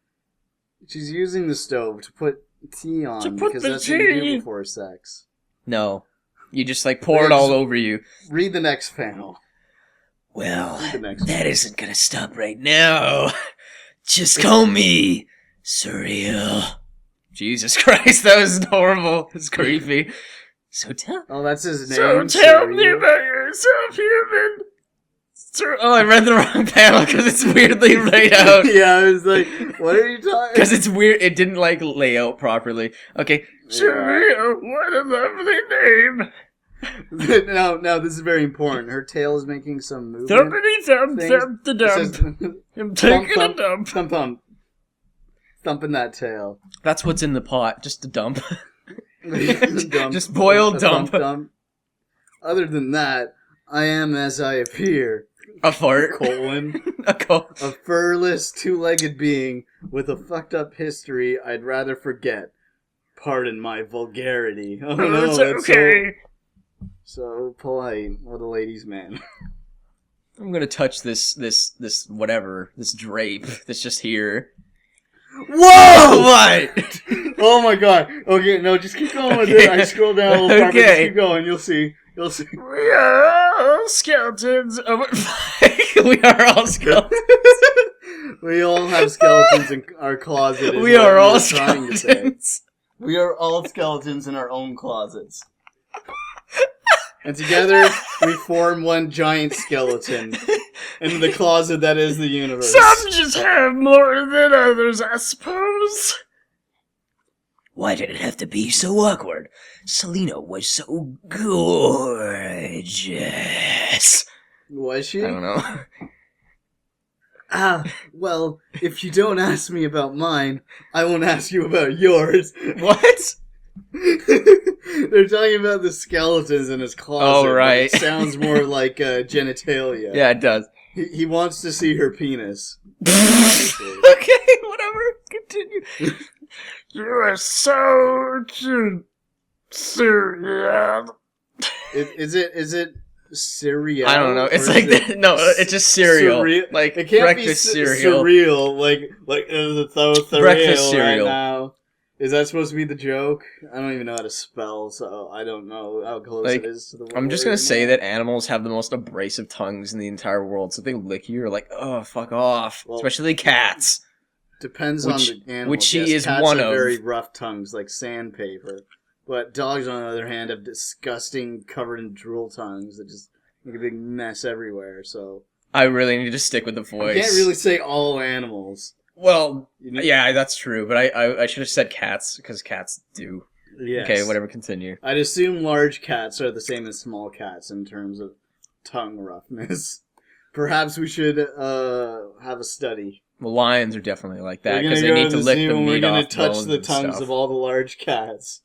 B: She's using the stove to put tea on
C: To put
B: because
C: the
B: that's what you do
C: tea.
B: before sex.
A: No. You just like pour it all over you.
B: Read the next panel.
C: Well,
B: Read the next
C: that isn't gonna stop right now. Just call me Surreal.
A: Jesus Christ, that was horrible. It's creepy.
C: So tell
B: Oh, that's his name.
C: So tell
B: sorry.
C: me about yourself, human.
A: Oh, I read the wrong panel because it's weirdly laid out.
B: Yeah, I was like, what are you talking?
A: Because it's weird. It didn't like lay out properly. Okay.
C: Surreal, what a lovely name.
B: No, this is very important. Her tail is making some movement.
C: Thumpity thump,
B: Things-
C: thump the
B: It
C: dump.
B: says,
C: I'm taking
B: thump,
C: a dump.
B: thump, thump. Thumping that tail.
A: That's what's in the pot. Just a dump.
B: Dump.
A: Just boiled
B: A
A: dump.
B: dump. Other than that, I am as I appear.
A: A fart.
B: Colon.
A: A cold.
B: A furless, two-legged being with a fucked up history I'd rather forget. Pardon my vulgarity. Oh no,
C: It's
B: that's
C: okay.
B: so polite. What a ladies' man.
A: I'm gonna touch this whatever, this drape that's just here.
B: Whoa!
A: What?
B: Oh my god. Okay, no, just keep going with
A: Okay.
B: it. I scrolled down a little far, but just
A: Okay.
B: keep going. You'll see. You'll see.
C: We are all skeletons.
A: We are all skeletons.
B: We all have skeletons in our closet. is
A: We
B: what
A: are
B: we
A: all
B: were trying to say.
A: skeletons.
B: We are all skeletons in our own closets. And together, we form one giant skeleton in the closet that is the universe.
C: Some just have more than others, I suppose. Why did it have to be so awkward? Selena was so gorgeous.
B: Was she?
A: I don't know.
B: Ah, well, if you don't ask me about mine, I won't ask you about yours.
A: What?
B: They're talking about the skeletons in his closet.
A: Oh,
B: but
A: right.
B: It sounds more like genitalia.
A: Yeah, it does.
B: He wants to see her penis.
A: Okay, whatever. Continue.
C: You are so cute, Surreal.
B: Is it cereal?
A: I don't know. It's
B: or
A: like
B: is it
A: no, it's just cereal.
B: surreal?
A: Like
B: It can't
A: breakfast
B: be
A: cereal.
B: surreal. Like the cereal
A: Breakfast cereal.
B: right now. Is that supposed to be the joke? I don't even know how to spell, so I don't know how close
A: Like,
B: it is to the word.
A: I'm just gonna say that animals have the most abrasive tongues in the entire world. So if they lick you, you're like, oh, fuck off.
B: Well,
A: Especially cats.
B: Depends
A: which-
B: on the animal.
A: which she
B: yes,
A: is
B: cats
A: one
B: have
A: of.
B: very rough tongues, like sandpaper. But dogs, on the other hand, have disgusting, covered in drool tongues that just make a big mess everywhere. So
A: I really need to stick with the voice.
B: you can't really say all animals.
A: Well,
B: You need-
A: yeah, that's true. But I should have said cats because cats do.
B: Yes.
A: Okay, whatever, continue.
B: I'd assume large cats are the same as small cats in terms of tongue roughness. Perhaps we should have a study.
A: Well, lions are definitely like that,
B: We're
A: because
B: gonna
A: they
B: go
A: need to
B: the
A: lick
B: zoo
A: the
B: and
A: meat
B: we're gonna
A: off
B: touch
A: bones
B: the
A: and
B: tongues
A: stuff.
B: of all the large cats.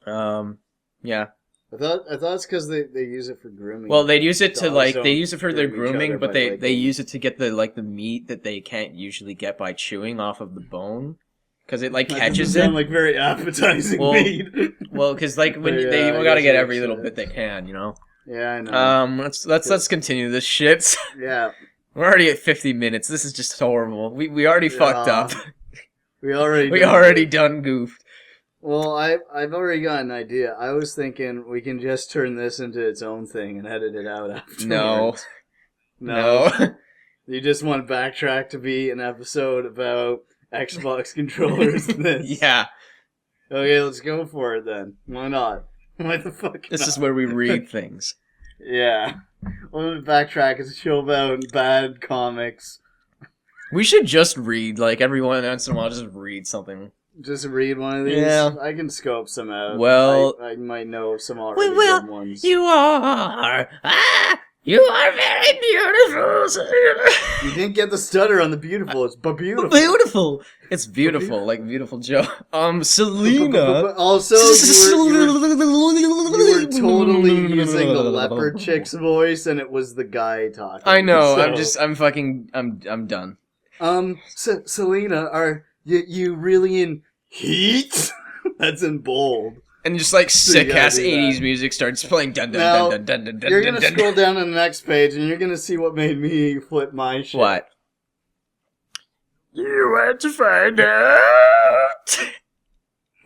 A: Yeah.
B: I thought it's because they use it for grooming.
A: Well, they use it to,
B: Dogs
A: like,
B: don't
A: they use it for their
B: groom each
A: grooming,
B: other
A: but
B: by
A: they
B: licking.
A: use it to get the, like, the meat that they can't usually get by chewing off of the bone. Because it, like,
B: That
A: catches
B: doesn't sound
A: it.
B: like very appetizing
A: Well,
B: meat.
A: Well, because, like, when
B: But,
A: they
B: I
A: gotta
B: guess
A: get
B: it
A: every
B: makes
A: little
B: sense.
A: bit they can, you know?
B: Yeah, I know.
A: Let's continue this shit.
B: Yeah.
A: We're already at 50 minutes. This is just horrible. We already fucked
B: Yeah.
A: up.
B: We already
A: done goofed.
B: Well, I've already got an idea. I was thinking we can just turn this into its own thing and edit it out afterwards.
A: No.
B: No. You just want BackTrack to be an episode about Xbox controllers and this.
A: Yeah.
B: Okay, let's go for it then. Why not? Why the fuck
A: This
B: not?
A: is where we read things.
B: Yeah. Well, BackTrack is a show about bad comics.
A: We should just read, like, every once in a while, just read something.
B: Just read one of these.
A: Yeah.
B: I can scope some out.
A: Well-
B: I might know some already good ones.
C: You are very beautiful, Selena.
B: You didn't get the stutter on the beautiful. It's beautiful.
A: Beautiful. It's beautiful, like Beautiful Joe. Selena.
B: But also, you were totally using the leopard chick's voice, and it was the guy talking.
A: I know.
B: So-
A: I'm done.
B: Selena, are you really in heat? That's in bold.
A: And just like sick ass
B: gotta do
A: 80s
B: that.
A: music starts playing. Dun dun
B: Now,
A: dun dun dun dun
B: You're
A: dun
B: gonna
A: dun.
B: scroll down to the next page, and you're gonna see what made me flip my shit.
A: What?
C: You want to find out?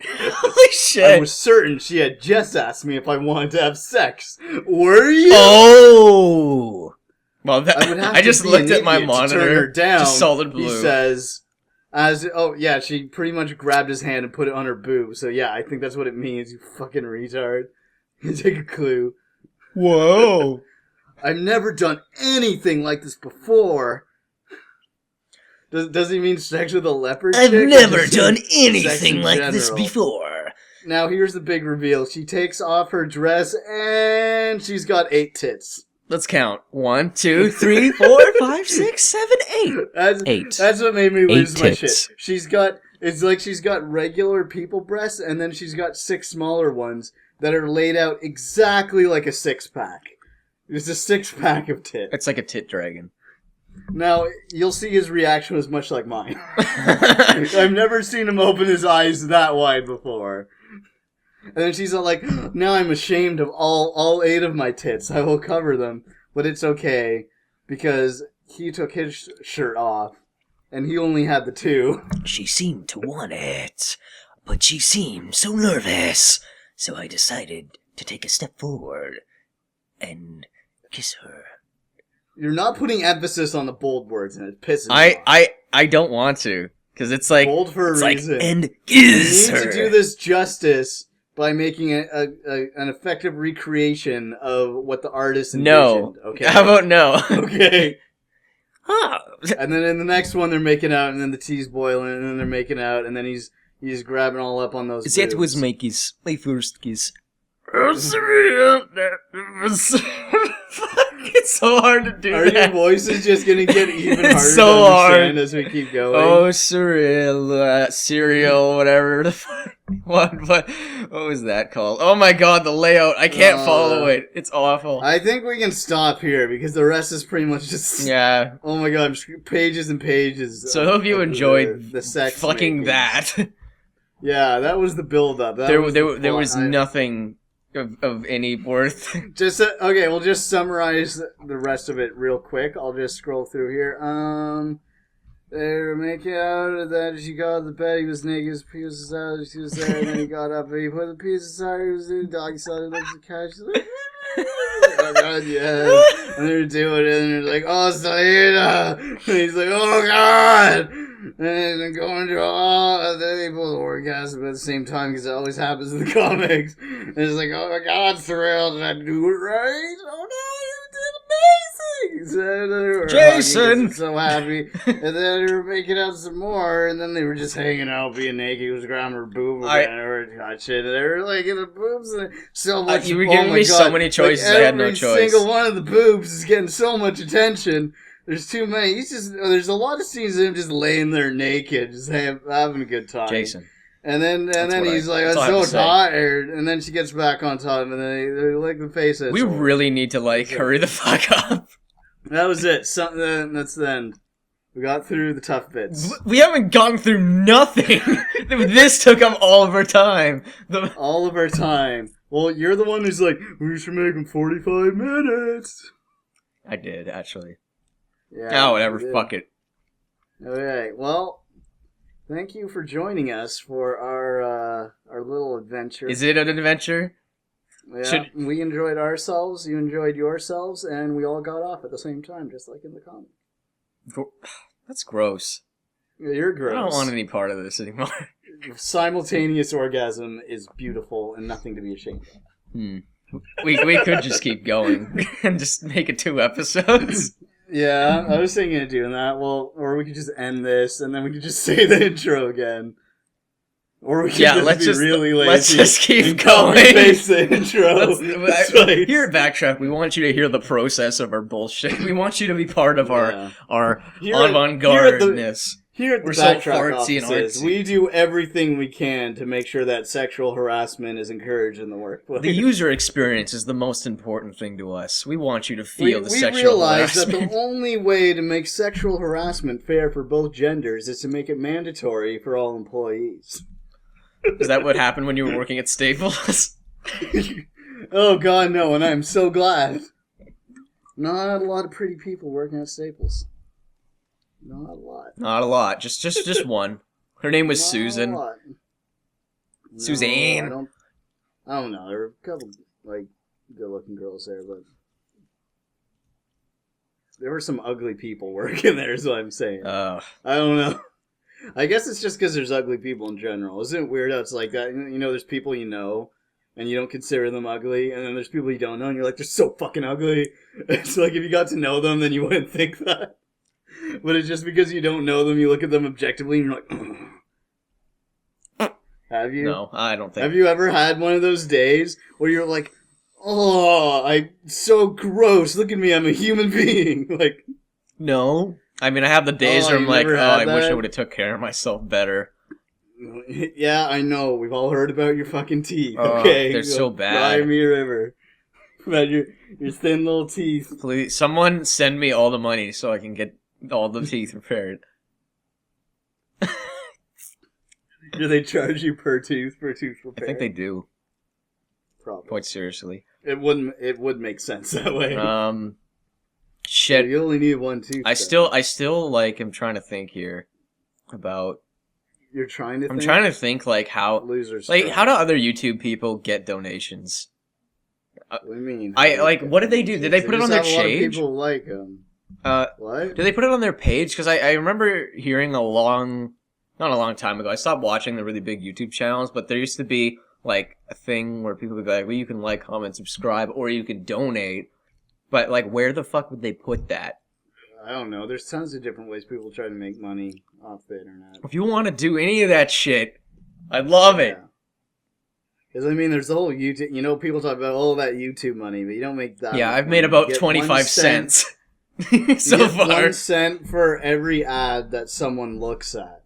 A: Holy shit!
B: I was certain she had just asked me if I wanted to have sex. Were you?
A: Oh. Well,
B: I would have
A: I
B: to
A: just
B: be
A: looked
B: an
A: at my
B: idiot to
A: monitor.
B: turn her down.
A: Just solid blue.
B: He says, she pretty much grabbed his hand and put it on her boob. So yeah, I think that's what it means. You fucking retard. You take a clue.
A: Whoa.
B: I've never done anything like this before. Does he mean sex with a leopard?
C: I've
B: chick, or
C: never
B: just
C: done
B: sex
C: anything
B: in
C: like this
B: general?
C: before.
B: Now here's the big reveal. She takes off her dress and she's got 8 tits.
A: Let's count. 1, 2, 3, 4, 5, 6, 7, 8.
B: That's,
C: 8.
B: That's what made me lose my
C: tits.
B: shit. It's like she's got regular people breasts, and then she's got 6 smaller ones that are laid out exactly like a 6-pack. It's a 6-pack of tits.
A: It's like a tit dragon.
B: Now, you'll see his reaction was much like mine. I've never seen him open his eyes that wide before. And then she's all like, now I'm ashamed of all 8 of my tits. I will cover them. But it's okay, because he took his shirt off, and he only had the 2.
C: She seemed to want it, but she seemed so nervous. So I decided to take a step forward and kiss her.
B: You're not putting emphasis on the bold words, and it pisses me off.
A: I don't want to, because it's like
B: Bold for a
C: It's like,
B: reason.
C: and
B: You
C: kiss
B: need
C: her.
B: to do this justice by making an effective recreation of what the artist
A: no.
B: envisioned. Okay.
A: How about no?
B: Okay.
C: Ah,
B: And then in the next one, they're making out, and then the tea's boiling, and then they're making out, and then he's grabbing all up on those.
C: that
B: boobs.
C: was my kiss, my first kiss.
A: Oh, surreal. That was it's so hard to do
B: Are your
A: that.
B: voices just gonna get even harder
A: It's so
B: to understand
A: hard.
B: as we keep going?
A: Oh, surreal, cereal, whatever the fuck. What was that called? Oh my god, the layout. I can't follow it. It's awful.
B: I think we can stop here because the rest is pretty much just.
A: Yeah.
B: Oh my god, pages and pages.
A: So I hope you
B: of
A: enjoyed
B: the sex
A: fucking
B: making.
A: that.
B: Yeah, that was the build up.
A: There was nothing of any worth.
B: Just okay. We'll just summarize the rest of it real quick. I'll just scroll through here. They were making out, and then she got out of the bed. He was naked. His piece was out. She was there, and then he got up and he put the piece aside. He was doing doggy style. He looked at the couch. She's like, oh god, yeah. And they're doing it, and they're like, oh, Selena. And he's like, oh god. And then going to and then they both orgasm at the same time because it always happens in the comics. And it's like, oh my god, Thrill, did I do it right? Oh no, you did So they were
A: Jason!
B: hugging 'cause they're so happy. And then they were making out some more, and then they were just hanging out, being naked. He was grabbing her boob again, and they were touching, and they were like in the boobs, and so much.
A: You were giving me so many choices, I had no choice.
B: Every single one of the boobs is getting so much attention. There's too many. There's a lot of scenes of him just laying there naked, just having a good time.
A: Jason.
B: And then he's like, I'm so tired. And then she gets back on top, and then they lick the face.
A: We really need to hurry the fuck up.
B: That was it. That's the end. We got through the tough bits.
A: We haven't gone through nothing. This took up all of our time.
B: All of our time. Well, you're the one who's like, we should make them 45 minutes.
A: I did, actually.
B: Yeah.
A: Oh, whatever. Fuck it.
B: Okay. Well, thank you for joining us for our little adventure.
A: Is it an adventure?
B: Yeah, we enjoyed ourselves, you enjoyed yourselves, and we all got off at the same time, just like in the comic.
A: That's gross.
B: You're gross.
A: I don't want any part of this anymore.
B: Simultaneous orgasm is beautiful and nothing to be ashamed of.
A: We could just keep going and just make it 2 episodes.
B: Yeah, I was thinking of doing that. Well, or we could just end this and then we could just say the intro again. Or we could just be really lazy.
A: Let's just keep going.
B: Paste the intro.
A: Here at BackTrack, we want you to hear the process of our bullshit. We want you to be part of our avant-gardeness.
B: Here at the BackTrack offices, we do everything we can to make sure that sexual harassment is encouraged in the workplace.
A: The user experience is the most important thing to us. We want you to feel the sexual harassment.
B: We realize that the only way to make sexual harassment fair for both genders is to make it mandatory for all employees.
A: Is that what happened when you were working at Staples?
B: Oh god, no, and I'm so glad. Not a lot of pretty people working at Staples. Not a lot.
A: Not a lot. Just one. Her name was Susan.
B: A lot.
A: Suzanne.
B: No, I don't know. There were a couple good-looking girls there, but there were some ugly people working there. Is what I'm saying. I don't know. I guess it's just because there's ugly people in general. Isn't it weird how it's like that? You know, there's people you know, and you don't consider them ugly, and then there's people you don't know, and you're like, they're so fucking ugly. It's like if you got to know them, then you wouldn't think that. But it's just because you don't know them, you look at them objectively, and you're like, ugh. Have you?
A: No, I don't think.
B: Have you ever had one of those days where you're like, oh, I'm so gross, look at me, I'm a human being. Like,
A: no. I mean, I have the days where I'm like, I wish I would have took care of myself better.
B: Yeah, I know. We've all heard about your fucking teeth. Okay,
A: they're so bad.
B: Cry me a river about your thin little teeth.
A: Please, someone send me all the money so I can get all the teeth repaired.
B: Do they charge you per tooth repair?
A: I think they do.
B: Probably.
A: Quite seriously.
B: It would make sense that way.
A: Shit.
B: You only need one tooth.
A: I still am trying to think here about.
B: You're trying to.
A: I'm trying to think how
B: losers.
A: How do other YouTube people get donations?
B: What do you mean?
A: What did they do? Did they put it on their page?
B: A lot of people like them. What?
A: Did they put it on their page? Because I remember hearing not a long time ago. I stopped watching the really big YouTube channels, but there used to be a thing where people would be like, well, you can like, comment, subscribe, or you can donate. But, where the fuck would they put that?
B: I don't know. There's tons of different ways people try to make money off the internet.
A: If you want to do any of that shit, I'd love it.
B: Because, I mean, there's the whole YouTube... You know, people talk about all that YouTube money, but you don't make that
A: Yeah, I've made about 25 cents so far.
B: 1 cent for every ad that someone looks at.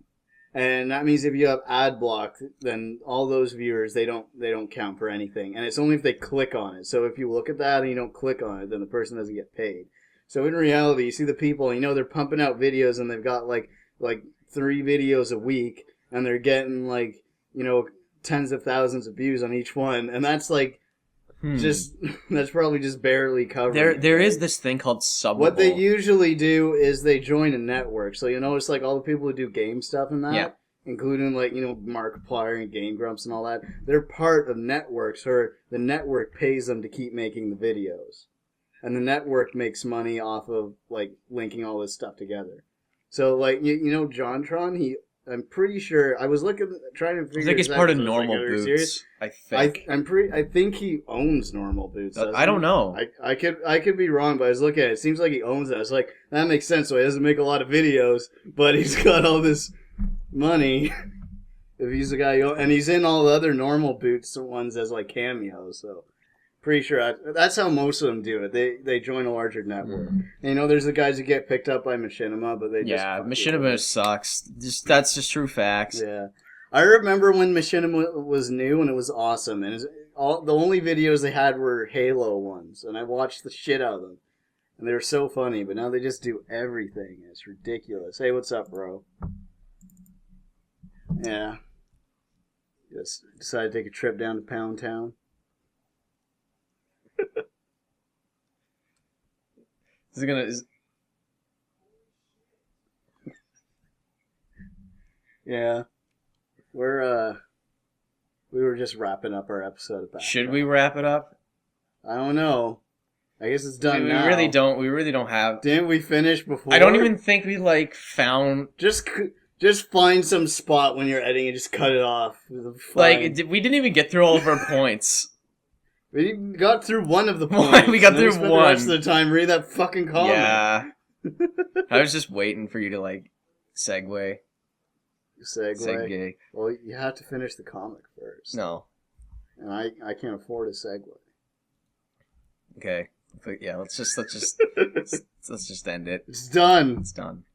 B: And that means if you have ad block, then all those viewers, they don't count for anything. And it's only if they click on it. So if you look at that and you don't click on it, then the person doesn't get paid. So in reality, you see the people, they're pumping out videos and they've got like 3 videos a week and they're getting tens of thousands of views on each one. And that's that's probably just barely covered.
A: There is this thing called Subbable.
B: What they usually do is they join a network. So you notice all the people who do game stuff and that, including Markiplier and Game Grumps and all that, they're part of networks, or the network pays them to keep making the videos. And the network makes money off of linking all this stuff together. So JonTron, he I'm pretty sure I was trying to figure.
A: I think it's
B: this
A: part
B: out,
A: of
B: 'cause I was like,
A: Normal
B: are you
A: Boots.
B: serious?
A: I think.
B: I think he owns Normal Boots.
A: I don't know.
B: I could be wrong, but I was looking at it. It seems like he owns it. I was like, that makes sense. So he doesn't make a lot of videos, but he's got all this money. If he's the guy, and he's in all the other Normal Boots ones as like cameos. So pretty sure that's how most of them do it. They join a larger network. And, you know, there's the guys who get picked up by Machinima, but they just
A: Machinima sucks. That's just true facts.
B: Yeah. I remember when Machinima was new and it was awesome, and the only videos they had were Halo ones, and I watched the shit out of them, and they were so funny. But now they just do everything. It's ridiculous. Hey, what's up, bro? Yeah. Just decided to take a trip down to Pound Town.
A: Is it gonna?
B: Yeah. We were just wrapping up our episode of BackTrack.
A: Should we wrap it up?
B: I don't know. I guess it's done now.
A: We really don't. We really don't have.
B: Didn't we finish before?
A: I don't even think we found.
B: Just find some spot when you're editing and just cut it off.
A: We didn't even get through all of our points.
B: We got through one of the points.
A: We got through
B: one.
A: one.
B: The rest of the time, read that fucking comment.
A: Yeah. I was just waiting for you to segue.
B: Segue. Well, you have to finish the comic first.
A: No.
B: And I can't afford a segue.
A: Okay. But yeah, let's just end it.
B: It's done.
A: It's done.